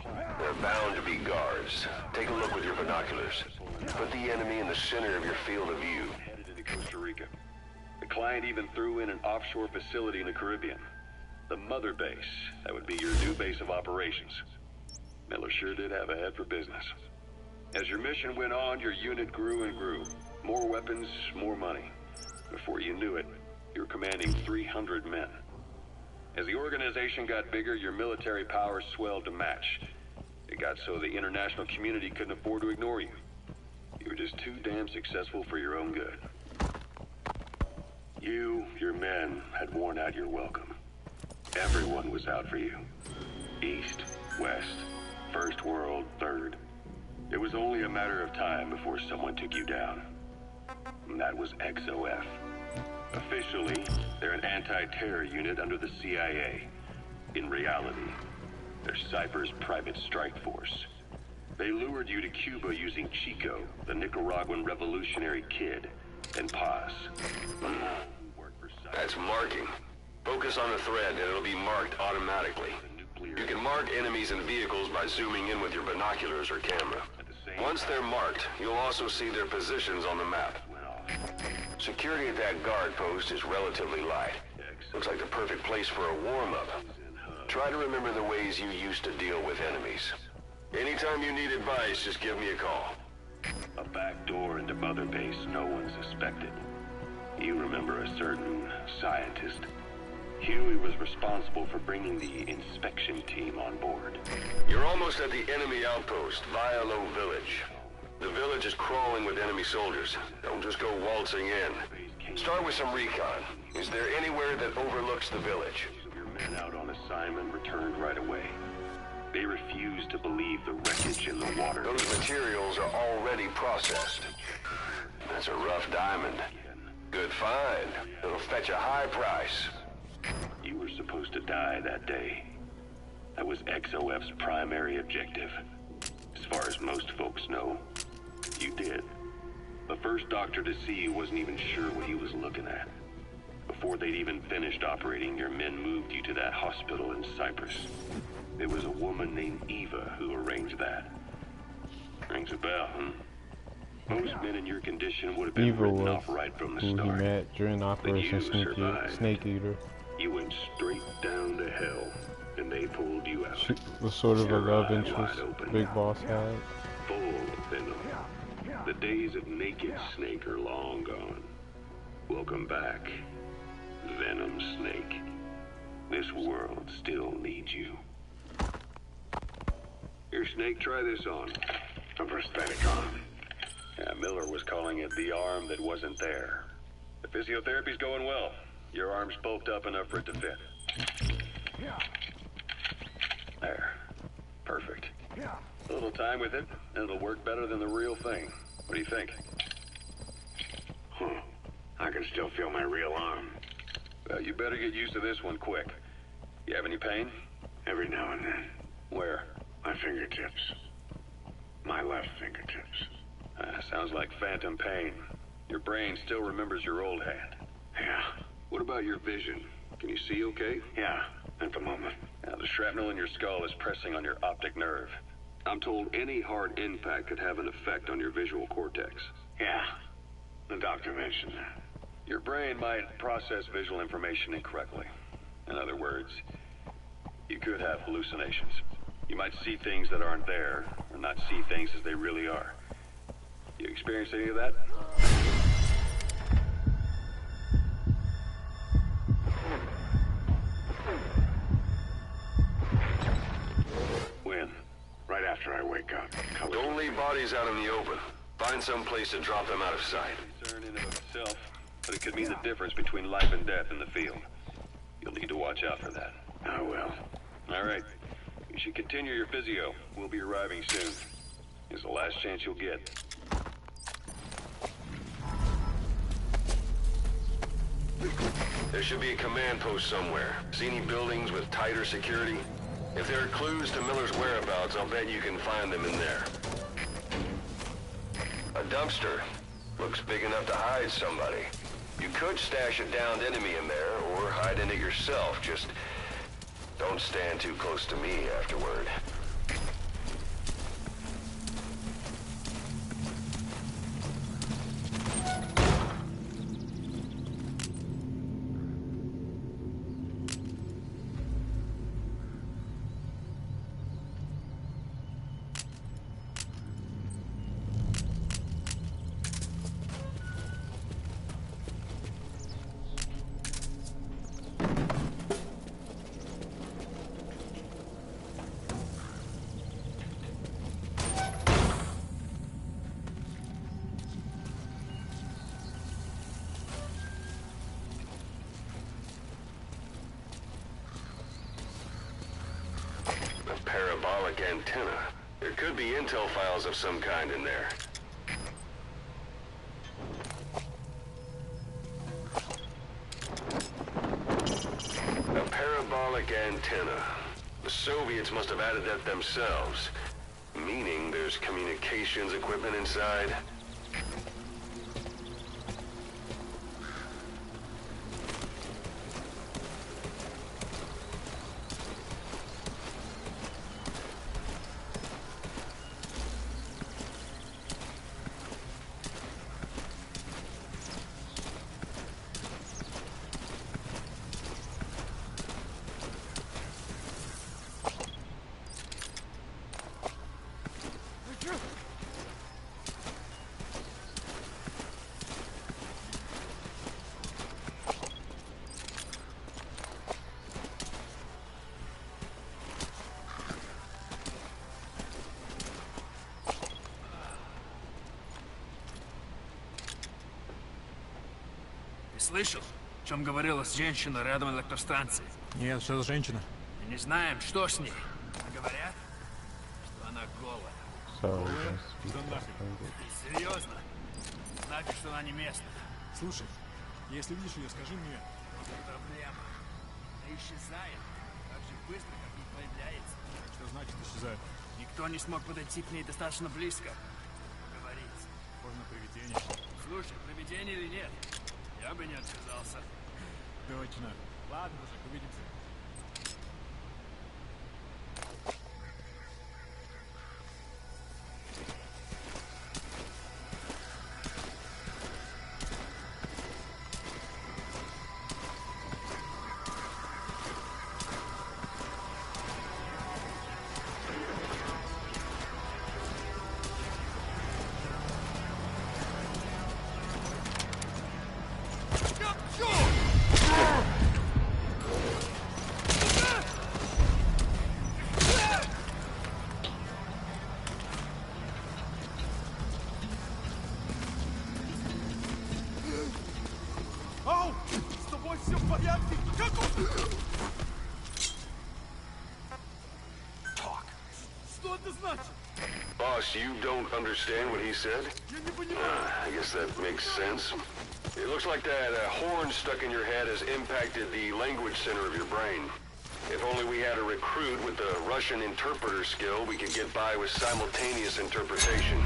There are bound to be guards. Take a look with your binoculars. Put the enemy in the center of your field of view. Headed into Costa Rica. The client even threw in an offshore facility in the Caribbean. The mother base. That would be your new base of operations. Miller sure did have a head for business. As your mission went on, your unit grew and grew. More weapons, more money. Before you knew it, you were commanding 300 men. As the organization got bigger, your military powers swelled to match. It got so the international community couldn't afford to ignore you. You were just too damn successful for your own good. You, your men, had worn out your welcome. Everyone was out for you. East, West, First World, Third. It was only a matter of time before someone took you down. And that was XOF. Officially, they're an anti-terror unit under the CIA. In reality, they're Cypher's private strike force. They lured you to Cuba using Chico, the Nicaraguan revolutionary kid, and Paz. That's marking. Focus on the thread and it'll be marked automatically. You can mark enemies and vehicles by zooming in with your binoculars or camera. Once they're marked, you'll also see their positions on the map. Security at that guard post is relatively light. Looks like the perfect place for a warm-up. Try to remember the ways you used to deal with enemies. Anytime you need advice, just give me a call. A back door into Mother Base no one suspected. You remember a certain scientist. Huey was responsible for bringing the inspection team on board. You're almost at the enemy outpost, Vialo Village. The village is crawling with enemy soldiers. Don't just go waltzing in. Start with some recon. Is there anywhere that overlooks the village? Your men out on assignment returned right away. They refused to believe the wreckage in the water. Those materials are already processed. That's a rough diamond. Good find. It'll fetch a high price. You were supposed to die that day. That was XOF's primary objective. As far as most folks know, you did. The first doctor to see you wasn't even sure what he was looking at. Before they'd even finished operating, your men moved you to that hospital in Cyprus. There was a woman named Eva who arranged that. Rings a bell, huh? Most men in your condition would have been written off right from the start. He met during Operation Snake Eater. You went straight down to hell, and they pulled you out. She was sort of a love interest Big Boss had. Full of venom. The days of naked Snake are long gone. Welcome back, Venom Snake. This world still needs you. Here, Snake, try this on. A prosthetic arm. Yeah, Miller was calling it the arm that wasn't there. The physiotherapy's going well. Your arm's bulked up enough for it to fit. There. Perfect. A little time with it, and it'll work better than the real thing. What do you think? Huh. I can still feel my real arm. Well, you better get used to this one quick. You have any pain? Every now and then. Where? My fingertips. My left fingertips. Sounds like phantom pain. Your brain still remembers your old hand. Yeah. What about your vision? Can you see okay? Yeah, at the moment. Now, the shrapnel in your skull is pressing on your optic nerve. I'm told any hard impact could have an effect on your visual cortex. Yeah, the doctor mentioned that. Your brain might process visual information incorrectly. In other words, you could have hallucinations. You might see things that aren't there, or not see things as they really are. You experienced any of that? When? Right after I wake up. Don't leave bodies out in the open. Find some place to drop them out of sight. Concern in and of itself, but it could mean the difference between life and death in the field. You'll need to watch out for that. I will. All right. You should continue your physio. We'll be arriving soon. It's the last chance you'll get. There should be a command post somewhere. See any buildings with tighter security? If there are clues to Miller's whereabouts, I'll bet you can find them in there. A dumpster. Looks big enough to hide somebody. You could stash a downed enemy in there, or hide in it yourself. Just don't stand too close to me afterward. Parabolic antenna. There could be intel files of some kind in there. A parabolic antenna. The Soviets must have added that themselves. Meaning there's communications equipment inside? Слышал, о чем говорила женщина рядом от электростанции? Нет, что за женщина? Не знаем, что с ней. Говорят, что она голая. Голая? Что нафиг? Серьезно? Значит, что она не местная. Слушай, если видишь ее, скажи мне. Проблема. Она исчезает так же быстро, как и появляется. Что значит исчезает? Никто не смог подойти к ней достаточно близко. Говорить. Можно привидение. Слушай, привидение или нет? Я бы не отказался. Точно. Ладно уже, увидимся. Ау! С тобой все в порядке? Как он? Что это значит? Boss, you don't understand what he said? Я не понимаю. I guess that makes sense. It looks like that horn stuck in your head has impacted the language center of your brain. If only we had a recruit with the Russian interpreter skill, we could get by with simultaneous interpretation.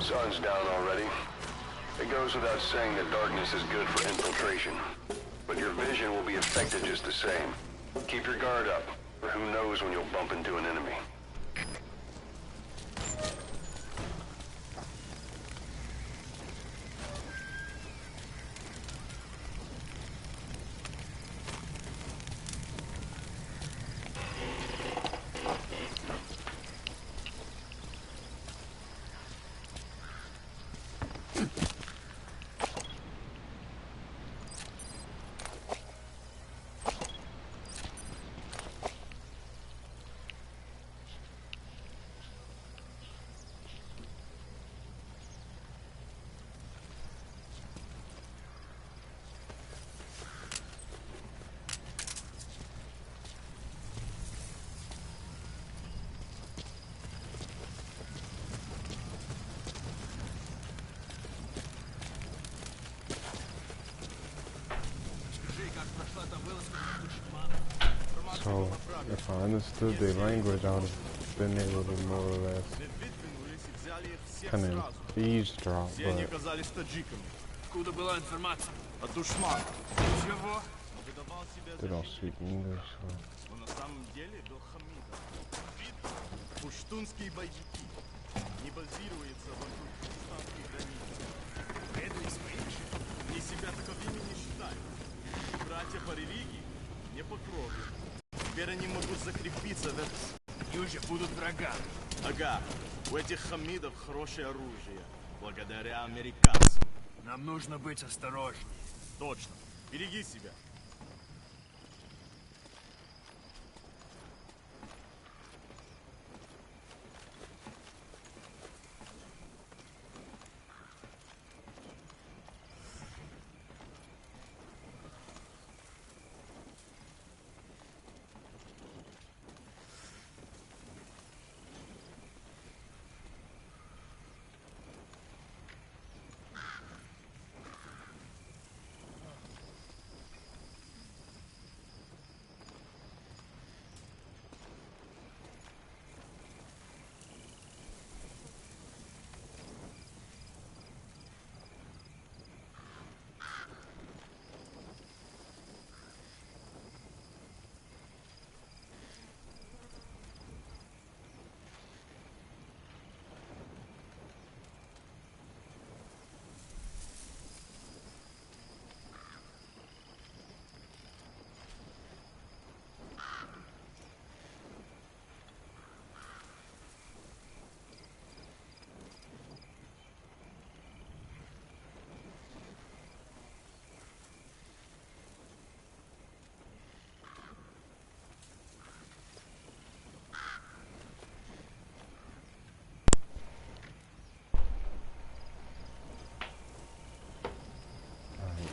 Sun's down already. It goes without saying that darkness is good for infiltration. But your vision will be affected just the same. Keep your guard up, or who knows when you'll bump into an enemy. So, if I understood their language, I would have been able to more or less kind of eavesdrop, but Откуда была информация? От душмана. Чего? they don't speak English, so. Он на самом деле был хамидом. Пуштунские боевики. Не базируется вокруг пакистанских границ. Эдри Свейчи и себя таковыми не считают. Братья по религии не по крови. Теперь они могут закрепиться в этом. И уже будут врагами. Ага, у этих хамидов хорошее оружие, благодаря американцам. Нам нужно быть осторожнее. Точно. Береги себя.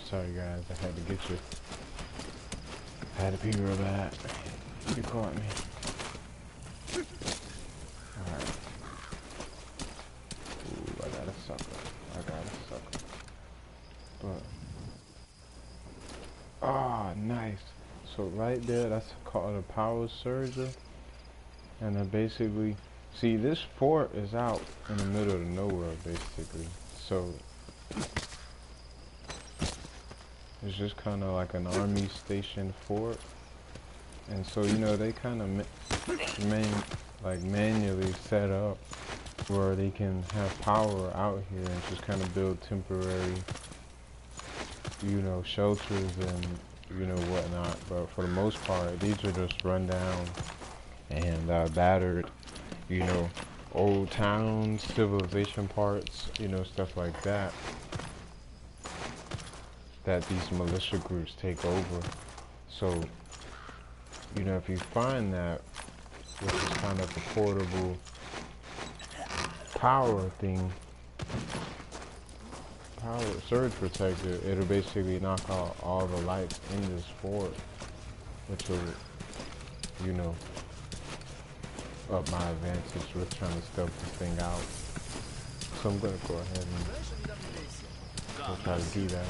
Sorry guys, I had to get you. I had to pee real bad. You caught me. Alright. Ooh, I got a sucker. But ah, nice. So right there, that's called a power surger. And then basically, see, this fort is out in the middle of nowhere, basically. So it's just kind of like an army station fort, and so you know they kind of manually set up where they can have power out here and just kind of build temporary, you know, shelters and you know whatnot. But for the most part, these are just run down and battered, you know, old towns, civilization parts, you know, stuff like that. That these militia groups take over. So, you know, if you find that, which is kind of a portable power thing, power surge protector, it'll basically knock out all the lights in this fort, which will, you know, up my advantage with trying to stealth this thing out. So I'm gonna go ahead and try to do that.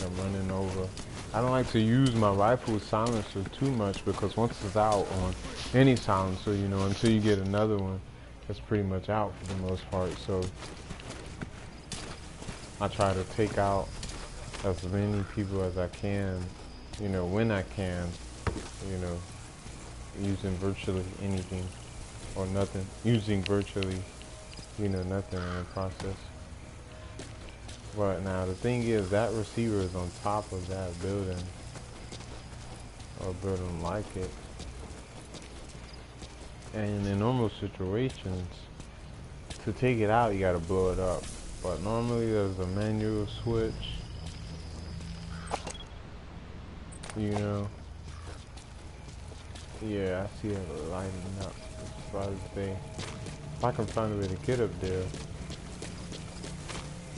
I'm running over. I don't like to use my rifle silencer too much because once it's out on any silencer, you know, until you get another one, it's pretty much out for the most part. So I try to take out as many people as I can, you know, when I can, you know, using virtually anything or nothing, using virtually, you know, nothing in the process. But now the thing is, that receiver is on top of that building, or building like it. And in normal situations, to take it out, you gotta blow it up. But normally there's a manual switch, you know. Yeah, I see it lighting up. It's about to say, if I can find a way to get up there,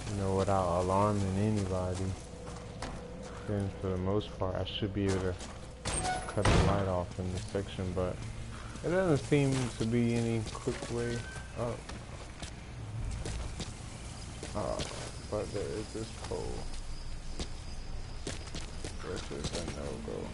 you know, without alarming anybody, then for the most part I should be able to cut the light off in this section, but it doesn't seem to be any quick way up. But there is this pole, which is a no-go.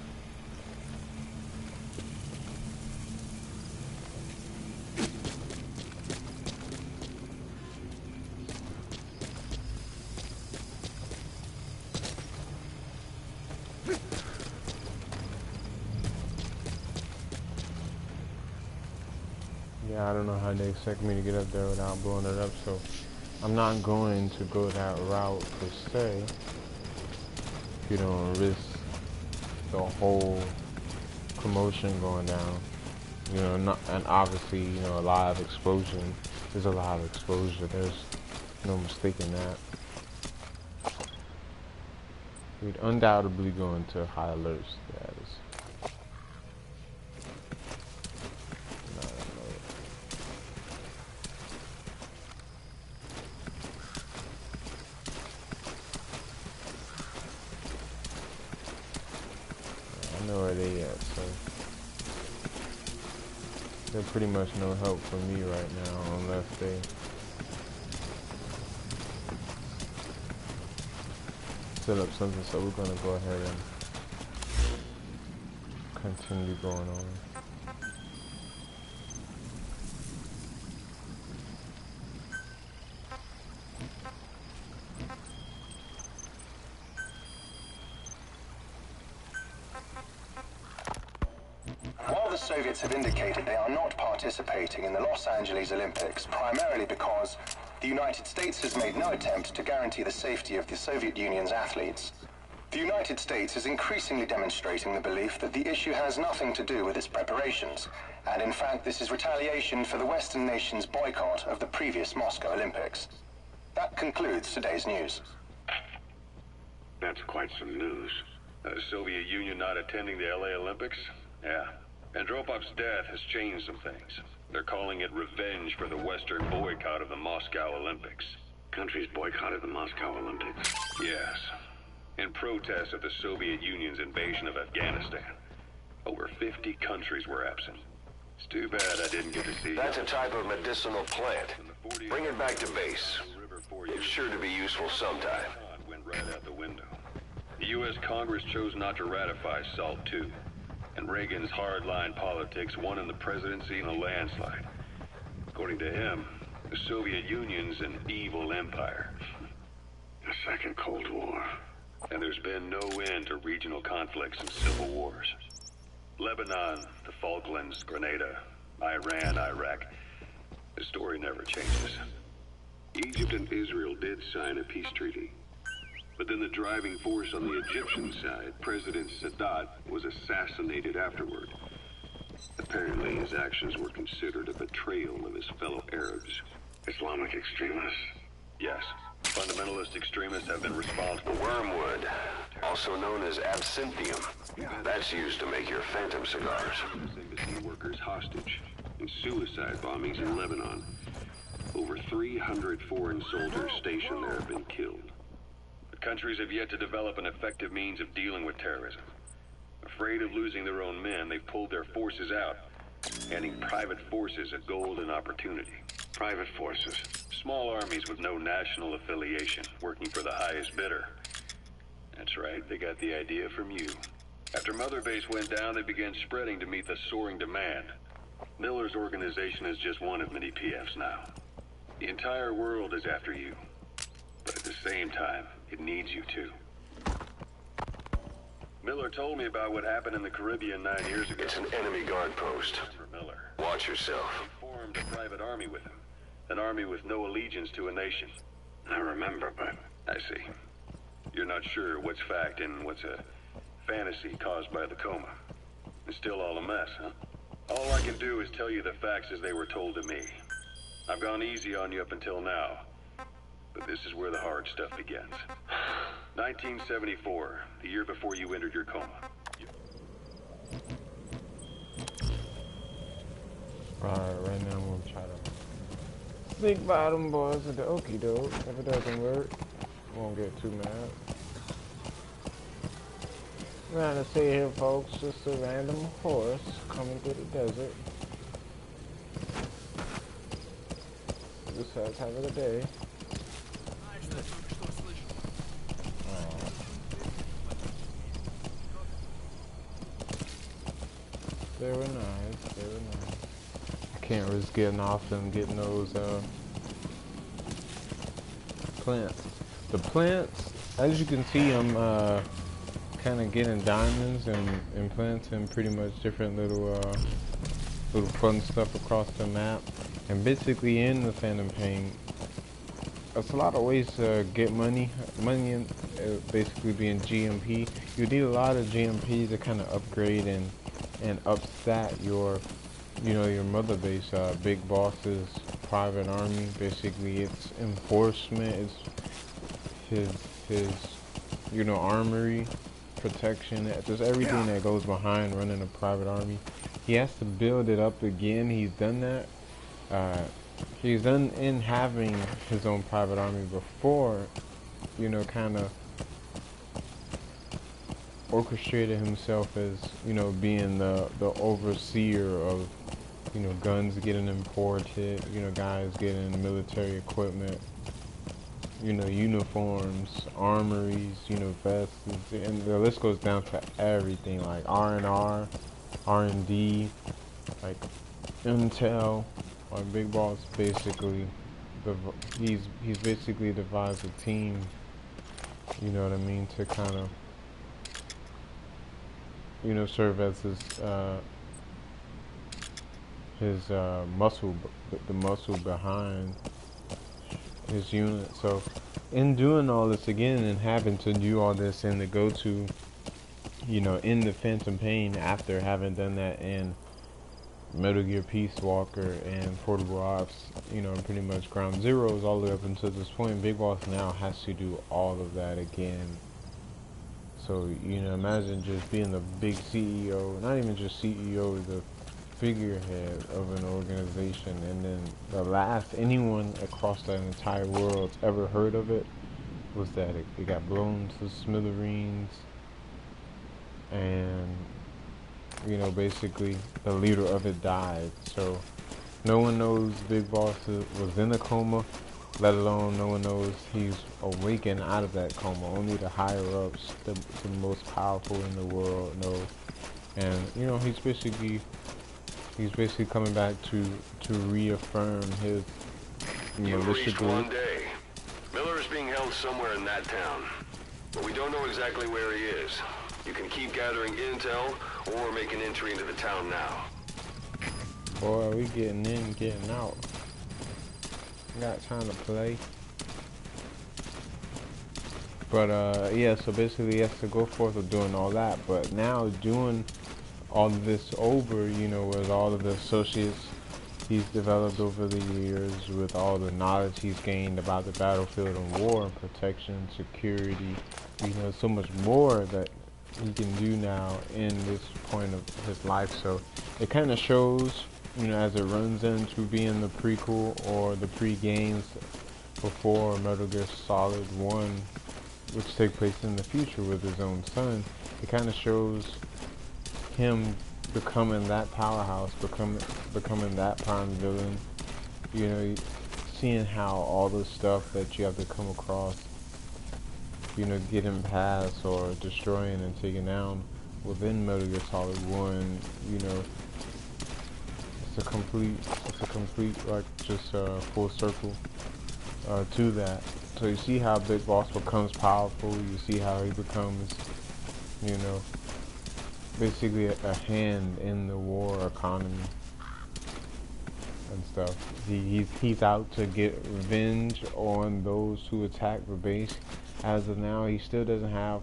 Yeah, I don't know how they expect me to get up there without blowing it up, so I'm not going to go that route per se. You don't risk the whole commotion going down. You know, and obviously, you know, a lot of explosion. There's a lot of exposure. There's no mistaking that. We'd undoubtedly go into high alert status. I know where they at, so they're pretty much no help for me right now unless they set up something, so we're gonna go ahead and continue going on. While the Soviets have indicated they are not participating in the Los Angeles Olympics, primarily because the United States has made no attempt to guarantee the safety of the Soviet Union's athletes, the United States is increasingly demonstrating the belief that the issue has nothing to do with its preparations, and in fact this is retaliation for the Western nations' boycott of the previous Moscow Olympics. That concludes today's news. That's quite some news. The Soviet Union not attending the LA Olympics? Yeah. Andropov's death has changed some things. They're calling it revenge for the Western boycott of the Moscow Olympics. Countries boycotted the Moscow Olympics? Yes. In protest of the Soviet Union's invasion of Afghanistan. Over 50 countries were absent. It's too bad I didn't get to see it. That's a type of medicinal plant. Bring it back to base. It's sure to be useful sometime. Went right out the window. The U.S. Congress chose not to ratify SALT II. And Reagan's hardline politics won in the presidency in a landslide. According to him, the Soviet Union's an evil empire. A second Cold War. And there's been no end to regional conflicts and civil wars. Lebanon, the Falklands, Grenada, Iran, Iraq. The story never changes. Egypt and Israel did sign a peace treaty. But then the driving force on the Egyptian side, President Sadat, was assassinated afterward. Apparently his actions were considered a betrayal of his fellow Arabs. Islamic extremists? Yes. Fundamentalist extremists have been responsible. Wormwood, also known as absinthium. That's used to make your phantom cigars. Embassy workers hostage in suicide bombings in Lebanon. Over 300 foreign soldiers stationed there have been killed. Countries have yet to develop an effective means of dealing with terrorism. Afraid of losing their own men, they've pulled their forces out, handing private forces a golden opportunity. Private forces? Small armies with no national affiliation, working for the highest bidder. That's right, they got the idea from you. After Mother Base went down, they began spreading to meet the soaring demand. Miller's organization is just one of many PFs now. The entire world is after you. But at the same time, it needs you too. Miller told me about what happened in the Caribbean 9 years ago. It's an enemy guard post. Miller. Watch yourself. He formed a private army with him. An army with no allegiance to a nation. I remember, but... I see. You're not sure what's fact and what's a fantasy caused by the coma. It's still all a mess, huh? All I can do is tell you the facts as they were told to me. I've gone easy on you up until now. But this is where the hard stuff begins. 1974, the year before you entered your coma. Alright, right now I'm gonna try to sneak by them boys with the okie doke. If it doesn't work, I won't get too mad. Trying to see here, folks, just a random horse coming through the desert. Just has having a day. Very nice, very nice. I can't risk getting off them, getting those plants. The plants, as you can see, I'm kind of getting diamonds and plants in pretty much different little little fun stuff across the map. And basically in the Phantom Pain, there's a lot of ways to get money. Money in, basically being GMP. You need a lot of GMP to kind of upgrade and upstat your, you know, your mother base. Big Boss's private army. Basically, it's enforcement. It's his, you know, armory, protection. There's everything that goes behind running a private army. He has to build it up again. He's done that. He's done in having his own private army before, you know, kind of orchestrated himself as, you know, being the overseer of, you know, guns getting imported, you know, guys getting military equipment, you know, uniforms, armories, you know, vests, and the list goes down to everything, like R&R, R&D, like intel. Like Big Boss basically, he's basically devised a team, you know what I mean, to kind of, you know, serve as his muscle, the muscle behind his unit. So in doing all this again and having to do all this in the go-to, you know, in the Phantom Pain, after having done that in Metal Gear Peace Walker and Portable Ops, you know, pretty much Ground Zeroes all the way up until this point, Big Boss now has to do all of that again. So, you know, imagine just being the big CEO, not even just CEO, the figurehead of an organization, and then the last anyone across the entire world ever heard of it was that it got blown to smithereens, and, you know, basically the leader of it died. So no one knows Big Boss was in a coma, let alone no one knows he's awakened out of that coma. Only the higher ups, the most powerful in the world know. And, you know, he's basically coming back to reaffirm his, you know, reached one day. Miller is being held somewhere in that town, but we don't know exactly where he is. You can keep gathering intel or make an entry into the town now. Boy, we getting in, getting out. Got time to play. But yeah, so basically he has to go forth with doing all that. But now doing all of this over, you know, with all of the associates he's developed over the years, with all the knowledge he's gained about the battlefield and war and protection, security, you know, so much more that he can do now in this point of his life. So it kind of shows, you know, as it runs into being the prequel or the pre-games before Metal Gear Solid 1, which take place in the future with his own son. It kind of shows him becoming that powerhouse, becoming that prime villain. You know, seeing how all the stuff that you have to come across, you know, getting past or destroying and taking down within Metal Gear Solid 1, you know, it's a complete, like, just full circle to that. So you see how Big Boss becomes powerful, you see how he becomes, you know, basically a hand in the war economy and stuff. He's out to get revenge on those who attacked the base. As of now, he still doesn't have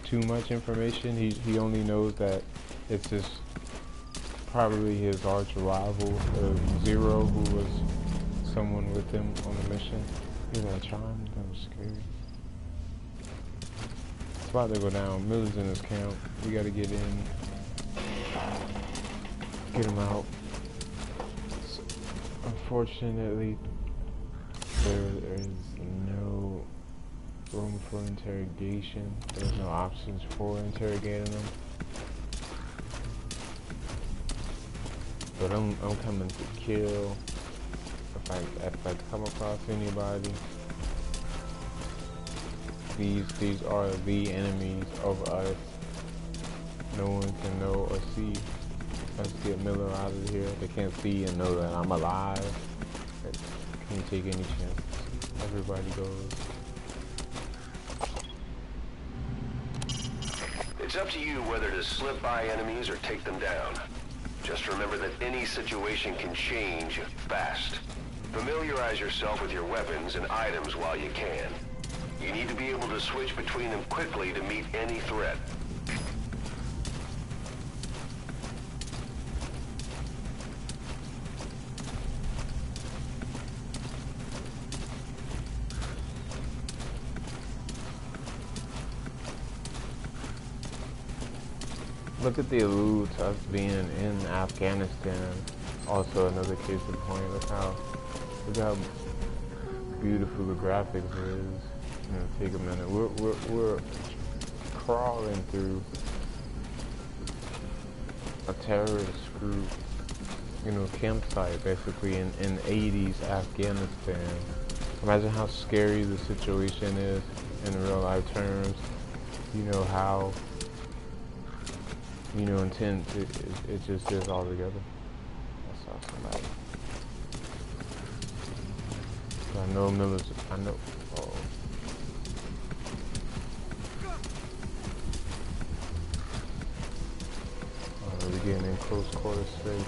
too much information. He only knows that it's just probably his arch rival, Zero, who was someone with him on the mission. Hear that chime? That was scary. It's about to go down. Miller's in his camp. We gotta get in. Get him out. So, unfortunately, there is no room for interrogation. There's no options for interrogating him. But I'm coming to kill. If I come across anybody, these are the enemies of us. No one can know or see. Let's get Miller out of here. They can't see and know that I'm alive. They can't take any chances. Everybody goes. It's up to you whether to slip by enemies or take them down. Just remember that any situation can change fast. Familiarize yourself with your weapons and items while you can. You need to be able to switch between them quickly to meet any threat. Look at the allude to us being in Afghanistan. Also another case in point. Look how beautiful the graphics is. Take a minute. We're crawling through a terrorist group, campsite basically in 80s Afghanistan. Imagine how scary the situation is in real life terms. How intense it just is all together. That's awesome. I know Miller's. I know. Oh. We're getting in close quarters straight.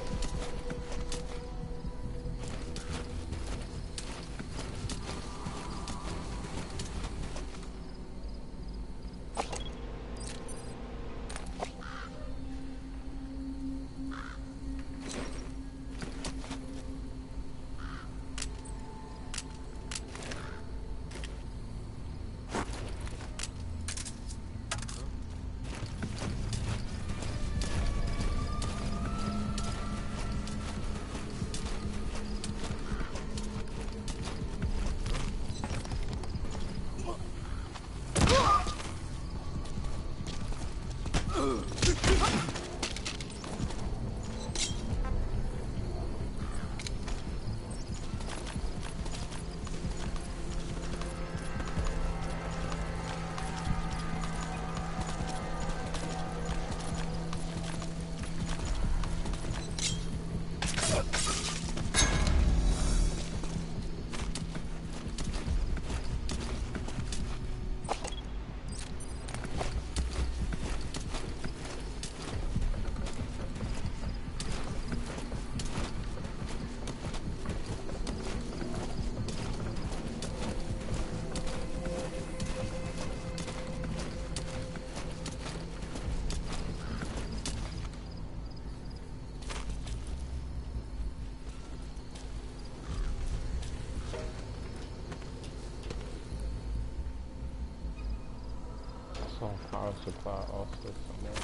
Saw power supply also somewhere.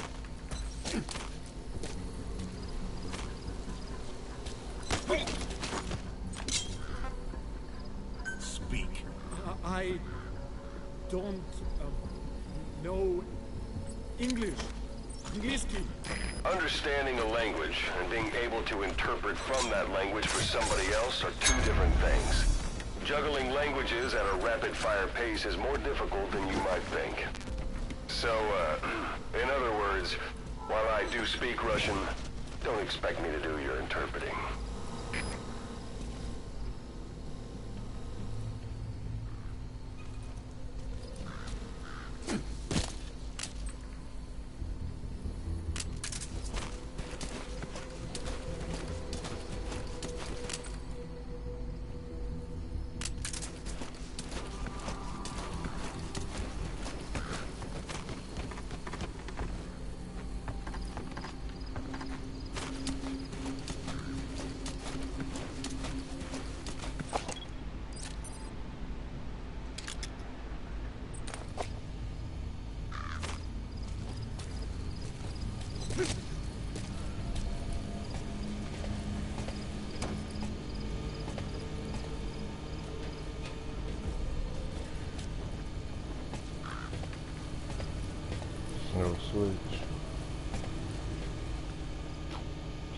Speak. I don't know English. Angliski. Understanding a language and being able to interpret from that language for somebody else are two different things. Juggling languages at a rapid-fire pace is more difficult than you might think. So, in other words, while I do speak Russian, don't expect me to do your interpreting. No switch.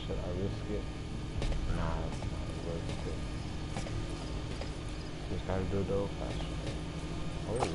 Should I risk it? Nah, it's not worth it. Just gotta do it the old fashioned. Oh.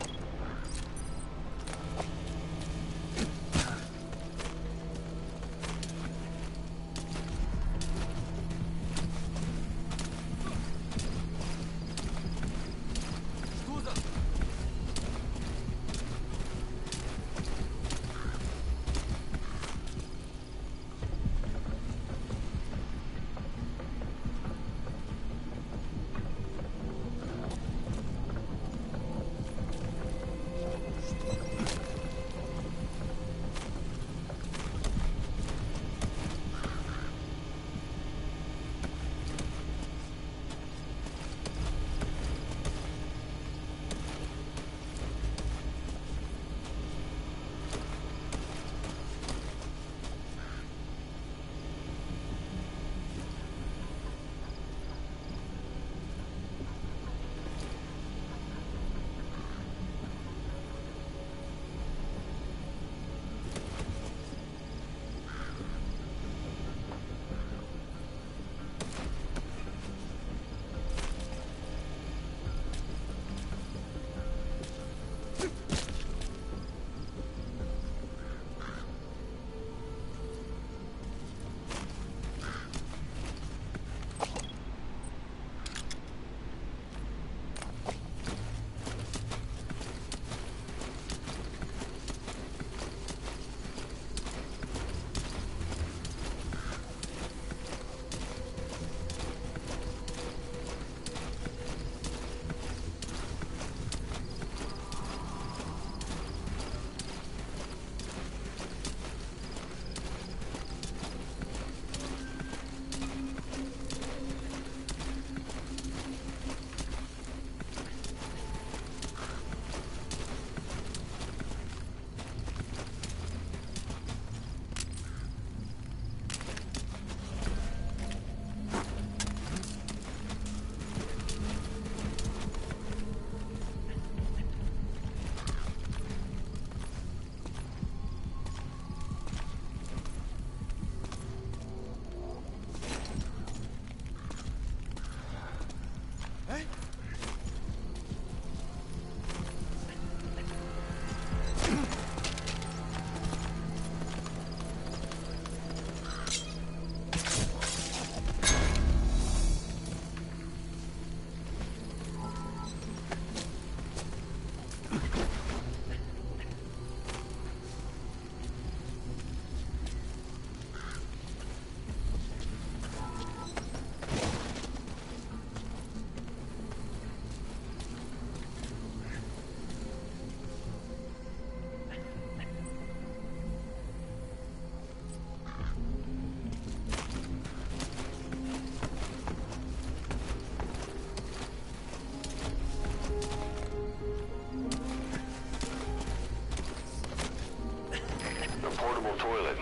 portable toilet.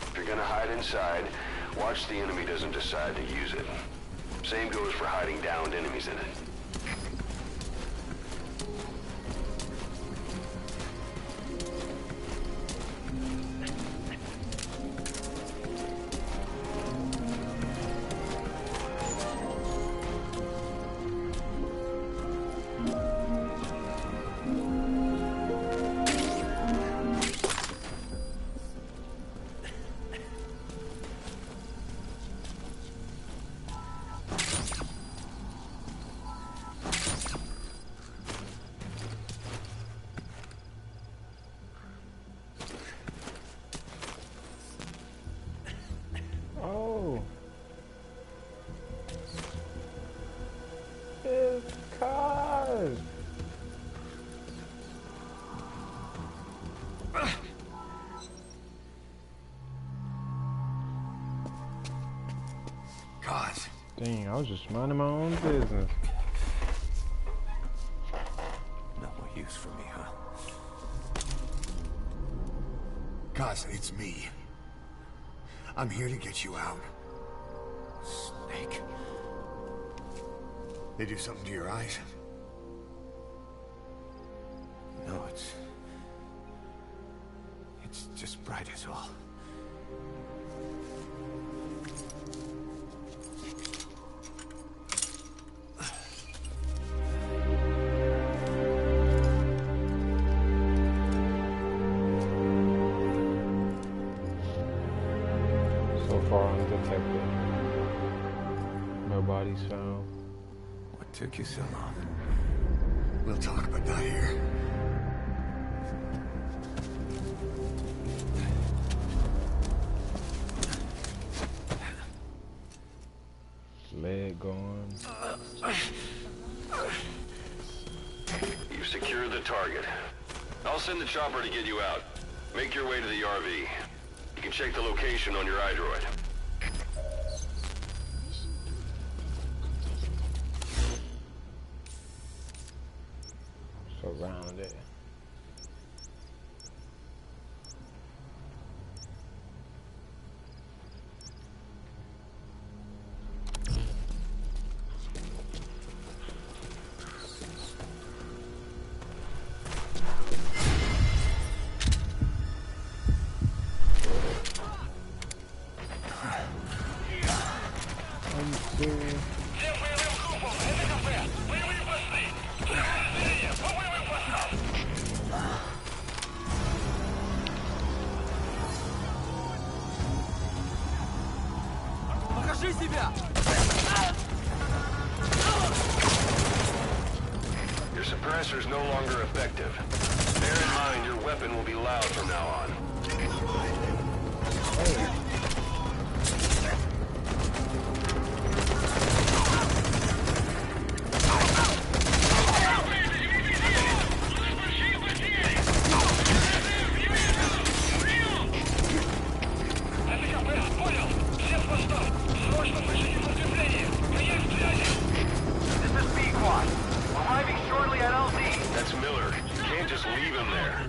If you're gonna hide inside, watch the enemy doesn't decide to use it. Same goes for hiding downed enemies in it. Oh. His car. God. Dang, I was just minding my own business. No more use for me, huh? Cause it's me. I'm here to get you out. Snake. They do something to your eyes? No, it's just bright as all. So far undetected. No bodies found. What took you so long? We'll talk, but not here. Leg gone. You've secured the target. I'll send the chopper to get you out. Make your way to the RV. You can check the location on your iDroid. Surrounded. Покажи себя! Your suppressor's no longer effective. Bear in mind your weapon will be loud from now on. That's Miller. You can't just leave him there.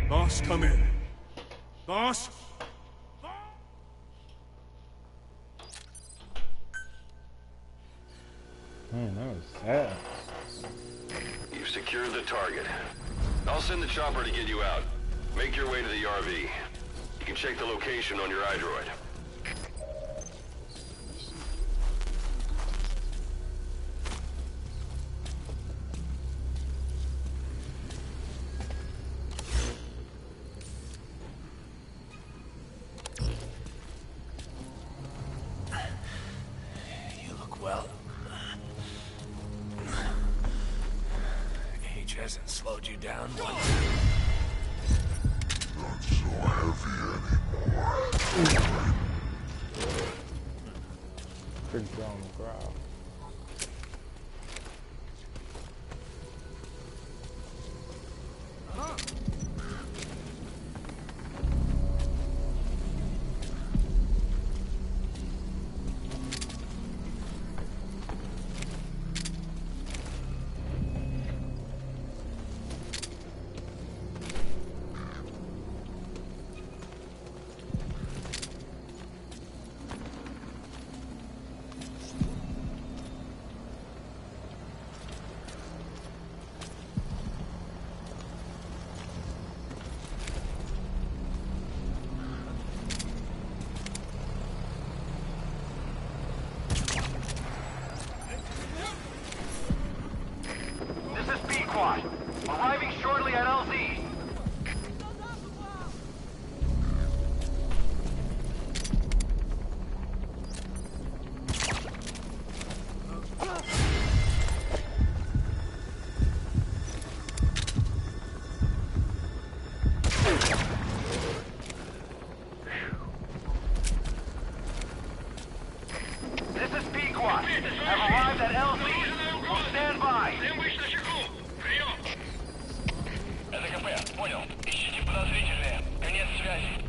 Boss, come in. Boss? Man, that was sad. You've secured the target. I'll send the chopper to get you out. Make your way to the RV. You can check the location on your iDroid. You look well. Age hasn't slowed you down one. Not so heavy anymore. Pretty good on the ground. Arriving shortly at LZ. This is Pequot. Have arrived at LZ. We'll stand by. Это КП, понял. Ищите подозрительные. Конец связи.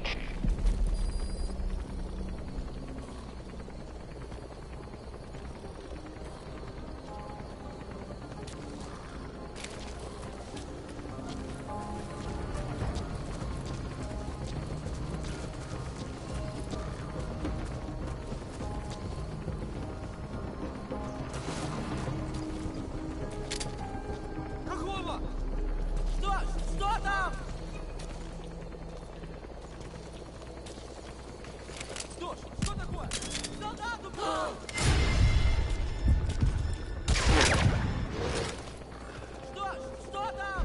Какого? Что там? Что такое? Солдату! Что там?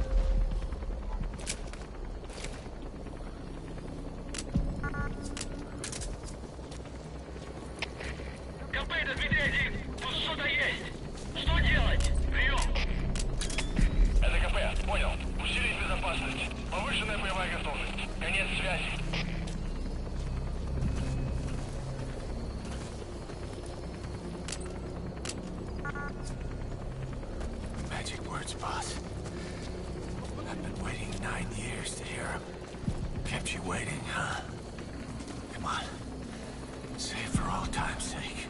КП, это Дмитрий, тут что-то есть. Что делать? Прием. Это КП, понял. Усилить безопасность. Повышенная боевая готовность. Конец связи. Magic words, boss. I've been waiting 9 years to hear them. Kept you waiting, huh? Come on. Say it for all time's sake.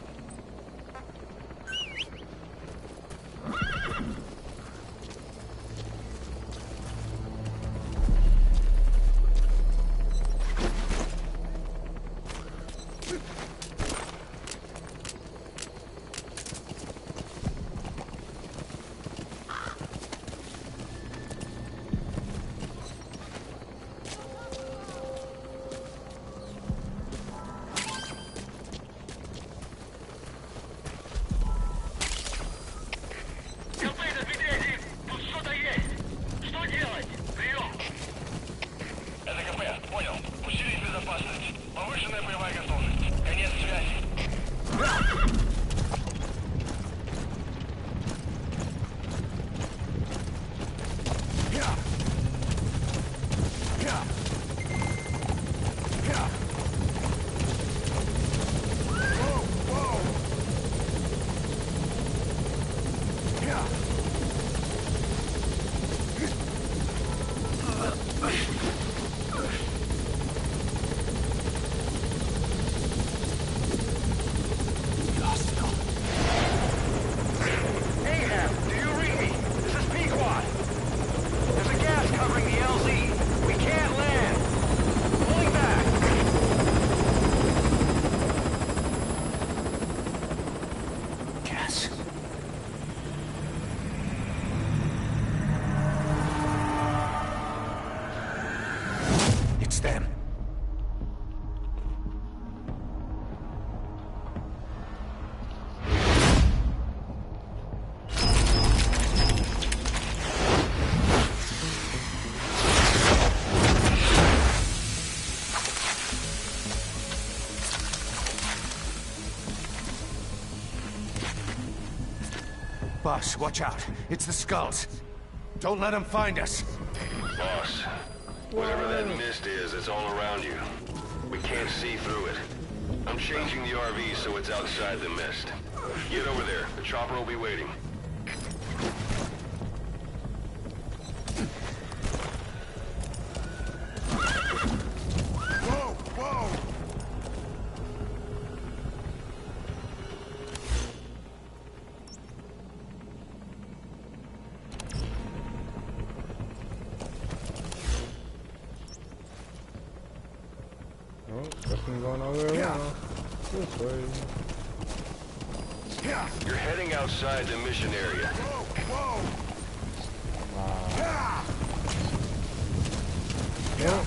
Boss, watch out. It's the skulls. Don't let them find us. Boss, whatever that mist is, it's all around you. We can't see through it. I'm changing the RV so it's outside the mist. Get over there. The chopper will be waiting. Whoa! Whoa! Oh, definitely going all the way around. This way. You're heading outside the mission area. Whoa! Yep.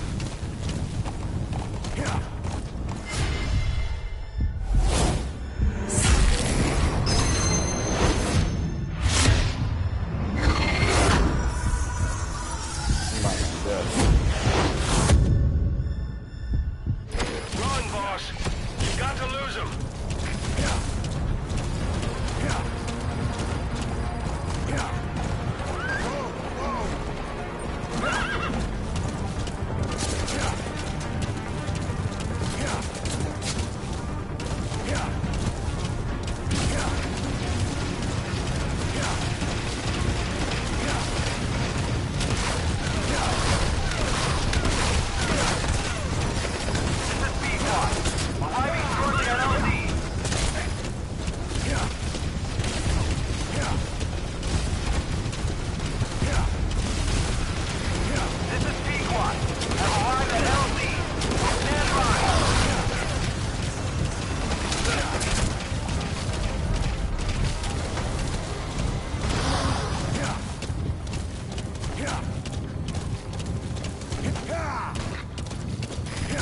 Run, boss! You've got to lose him!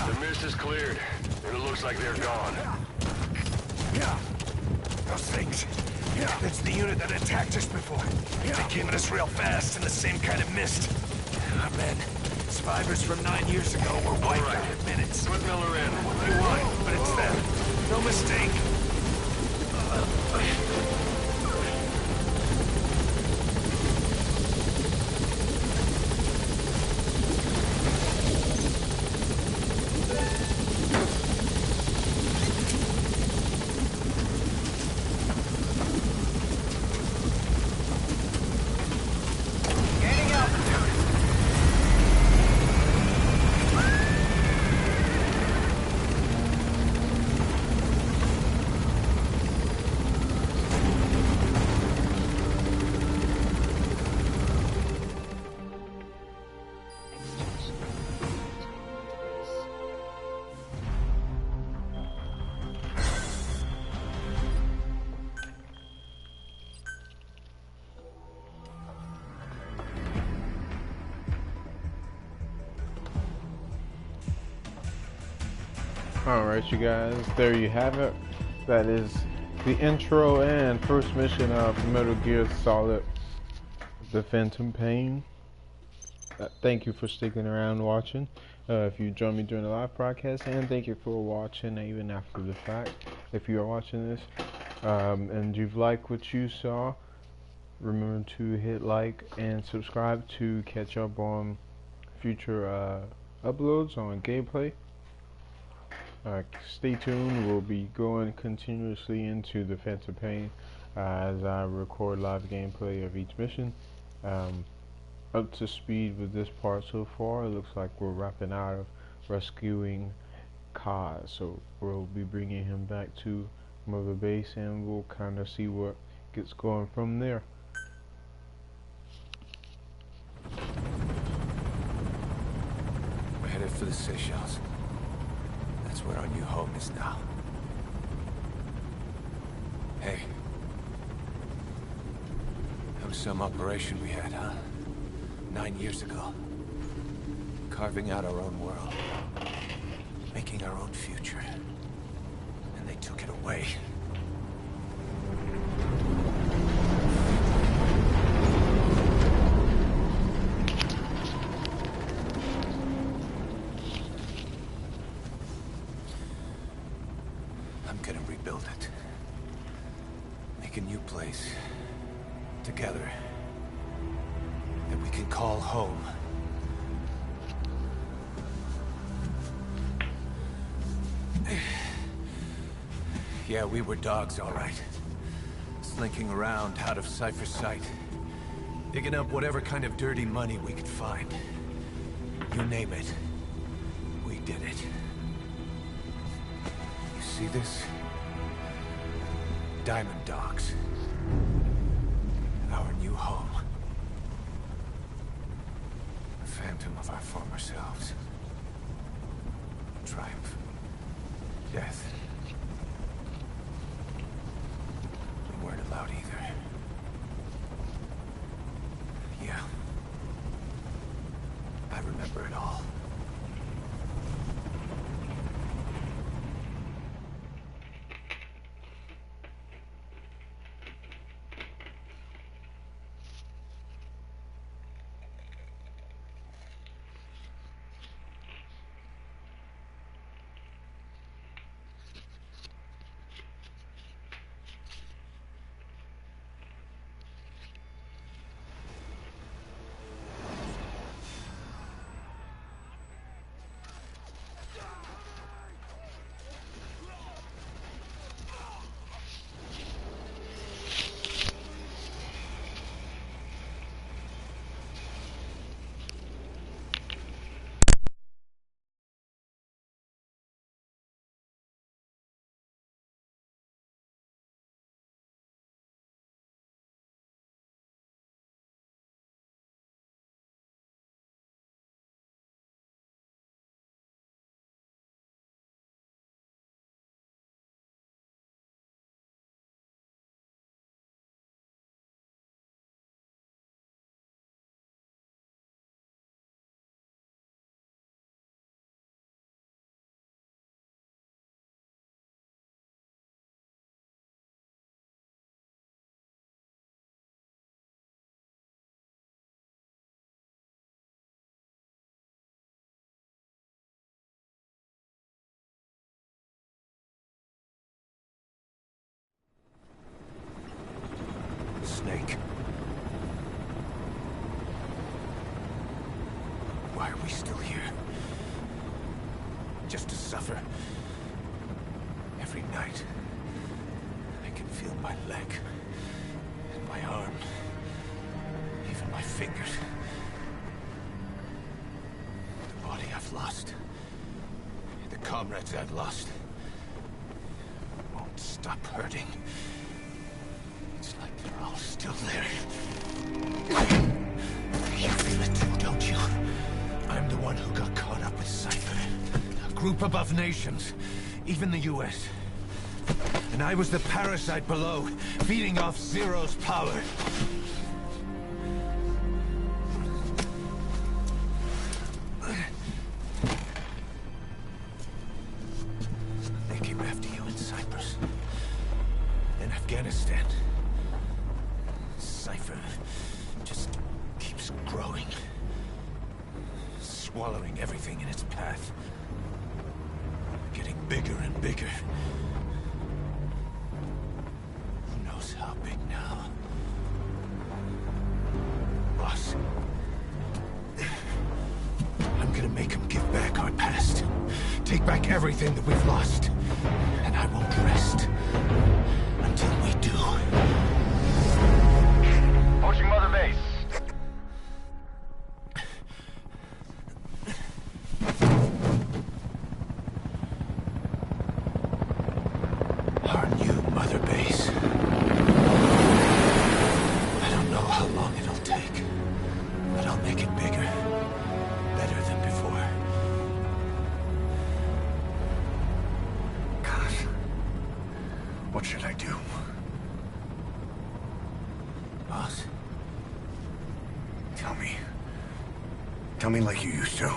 The mist is cleared, and it looks like they're gone. Those things. It's the unit that attacked us before. They came at us real fast in the same kind of mist. Our men, survivors from 9 years ago, were wiped out in minutes. Put Miller in. They won, but it's them. No mistake. Alright, you guys, there you have it. That is the intro and first mission of Metal Gear Solid The Phantom Pain. Thank you for sticking around watching. If you joined me during the live broadcast, and thank you for watching even after the fact. If you are watching this and you've liked what you saw, remember to hit like and subscribe to catch up on future uploads on gameplay. Stay tuned, we'll be going continuously into the Phantom Pain as I record live gameplay of each mission. Up to speed with this part so far. It looks like we're wrapping out of rescuing Kaz, so we'll be bringing him back to Mother Base and we'll kind of see what gets going from there. We're headed for the Seychelles. That's where our new home is now. Hey. That was some operation we had, huh? 9 years ago. Carving out our own world. Making our own future. And they took it away. I'm gonna rebuild it. Make a new place. together that we can call home. Yeah, we were dogs, all right. Slinking around out of Cypher's sight. Digging up whatever kind of dirty money we could find. You name it. We did it. You see this? Diamond Dogs. Our new home. A phantom of our former selves. Triumph. Death. We weren't allowed either. Yeah. I remember it all. Snake. Why are we still here? Just to suffer? Every night, I can feel my leg, and my arm, even my fingers. The body I've lost, the comrades I've lost, won't stop hurting. It's like they're all still there. You feel it too, don't you? I'm the one who got caught up with Cypher. A group above nations, even the US. And I was the parasite below, feeding off Zero's power. They came after you in Cyprus. In Afghanistan. Cypher just keeps growing. Swallowing everything in its path. Getting bigger and bigger. Who knows how big now? Boss. I'm gonna make him give back our past. Take back everything that we've lost. And I won't rest until we do. Approaching Mother Base. Our new Mother Base. I don't know how long it'll take, but I'll make it bigger. Better than before. Gosh. What should I do? Boss? Tell me. Tell me like you used to.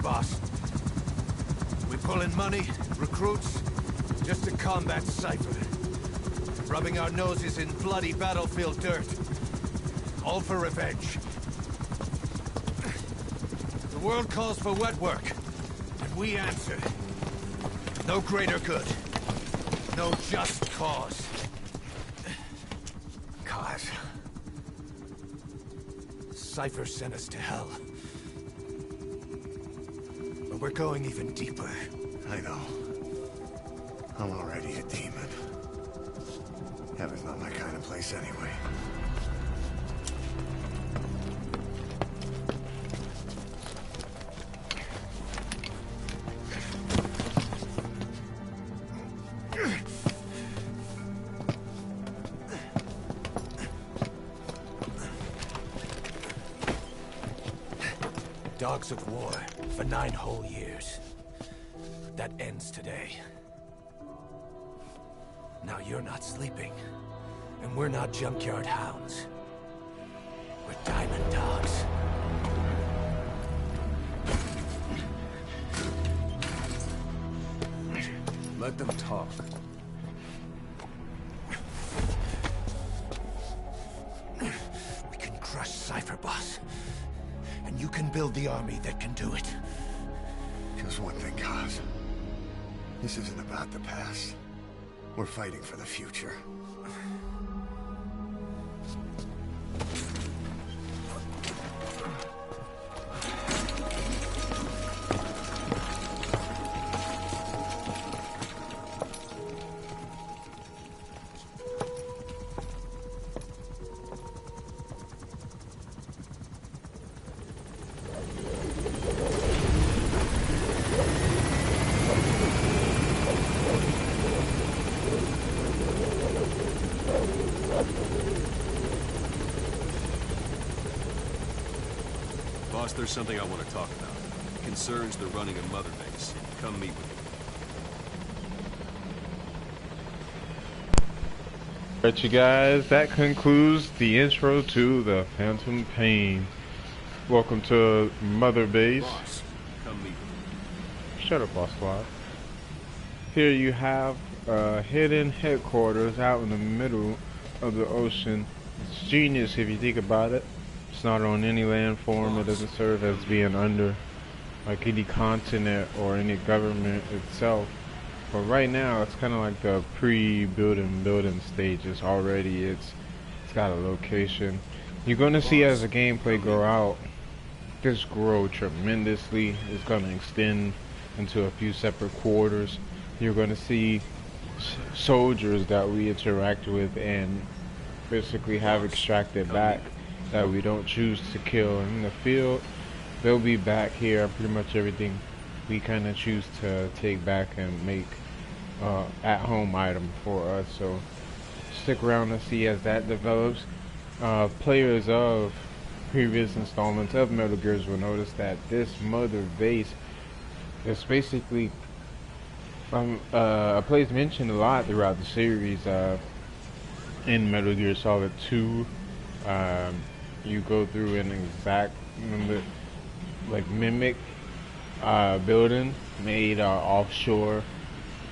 boss. We pull in money, recruits, just to combat Cypher. Rubbing our noses in bloody battlefield dirt. All for revenge. The world calls for wet work, and we answer. No greater good. No just cause. Cause. Cypher sent us to hell. But we're going even deeper. I know. I'm already a demon. Heaven's not my kind of place anyway. Dogs of war for 9 whole years. That ends today. Now you're not sleeping, and we're not junkyard hounds. We're diamond dogs. Let them talk. We can crush Cypher, boss. And you can build the army that can do it. Just one thing, Kaz. This isn't about the past. We're fighting for the future. Boss, there's something I want to talk about. It concerns the running of Mother Base. Come meet with me. Alright, you guys, that concludes the intro to the Phantom Pain. Welcome to Mother Base. Boss, come meet with me. Shut up, Boss Squad. Here you have hidden headquarters out in the middle of the ocean. It's genius if you think about it. It's not on any landform. It doesn't serve as being under like any continent or any government itself. But right now, it's kind of like the building stages already. It's got a location. You're going to see as the gameplay go out, this grow tremendously. It's going to extend into a few separate quarters. You're going to see soldiers that we interact with and basically have extracted back that we don't choose to kill in the field. They'll be back here. Pretty much everything we kind of choose to take back and make at-home item for us. So stick around to see as that develops. Players of previous installments of Metal Gears will notice that this Mother Base is basically a place mentioned a lot throughout the series. In Metal Gear Solid 2, you go through an exact mimic building made offshore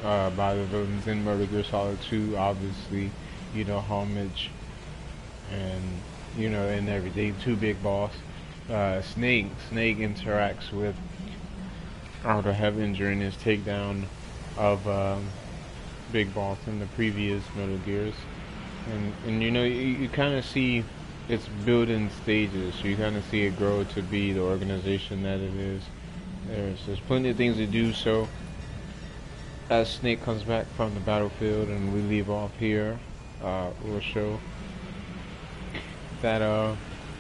by the villains in Metal Gear Solid 2. Obviously, you know, homage and you know, and everything to Big Boss. Snake interacts with Outer Heaven during his takedown of Big Boss in the previous Metal Gears. And you know, you kind of see its building stages. You kind of see it grow to be the organization that it is. There's plenty of things to do. So as Snake comes back from the battlefield and we leave off here, we'll show that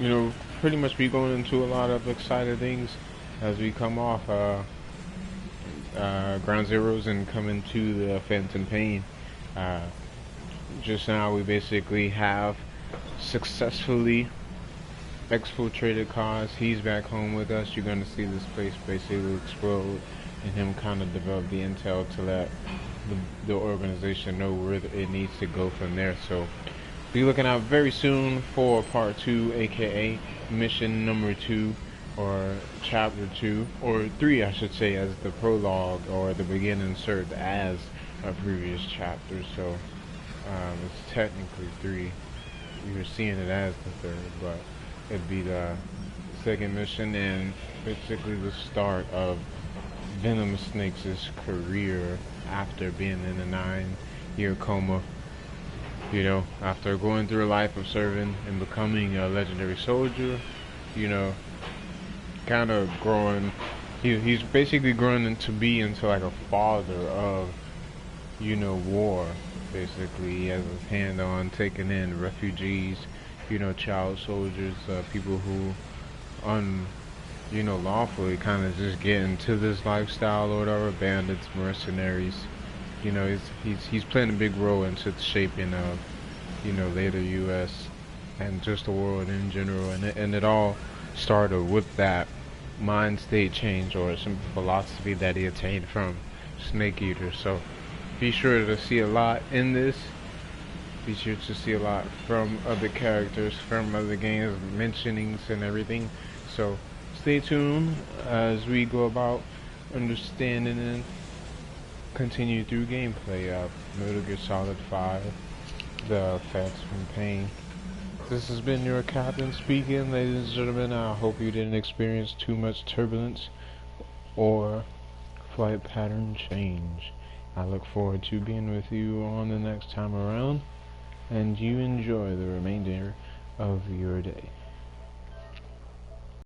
you know, pretty much be going into a lot of exciting things as we come off Ground Zeroes and come into the Phantom Pain. Just now we basically have successfully exfiltrated Kaz. He's back home with us. You're going to see this place basically explode and him kind of develop the intel to let the organization know where it needs to go from there. So be looking out very soon for part 2, aka mission number 2. or chapter 2, or 3 I should say, as the prologue, or the beginning served as a previous chapter, so it's technically 3. You're seeing it as the 3rd, but it'd be the 2nd mission, and basically the start of Venom Snakes' career after being in a 9-year coma. You know, after going through a life of serving and becoming a legendary soldier, you know, kind of growing, he's basically growing into like a father of, you know, war. Basically, he has his hand on taking in refugees, you know, child soldiers, people who you know, lawfully kind of just get into this lifestyle or whatever, bandits, mercenaries. You know, he's playing a big role into the shaping of, you know, later U.S. and just the world in general, and it all started with that mind state change or some philosophy that he attained from Snake Eater. So be sure to see a lot in this. Be sure to see a lot from other characters, from other games, mentionings and everything. So stay tuned as we go about understanding and continue through gameplay of Metal Gear Solid 5, The Phantom Pain. This has been your captain speaking, ladies and gentlemen. I hope you didn't experience too much turbulence or flight pattern change. I look forward to being with you on the next time around, and you enjoy the remainder of your day.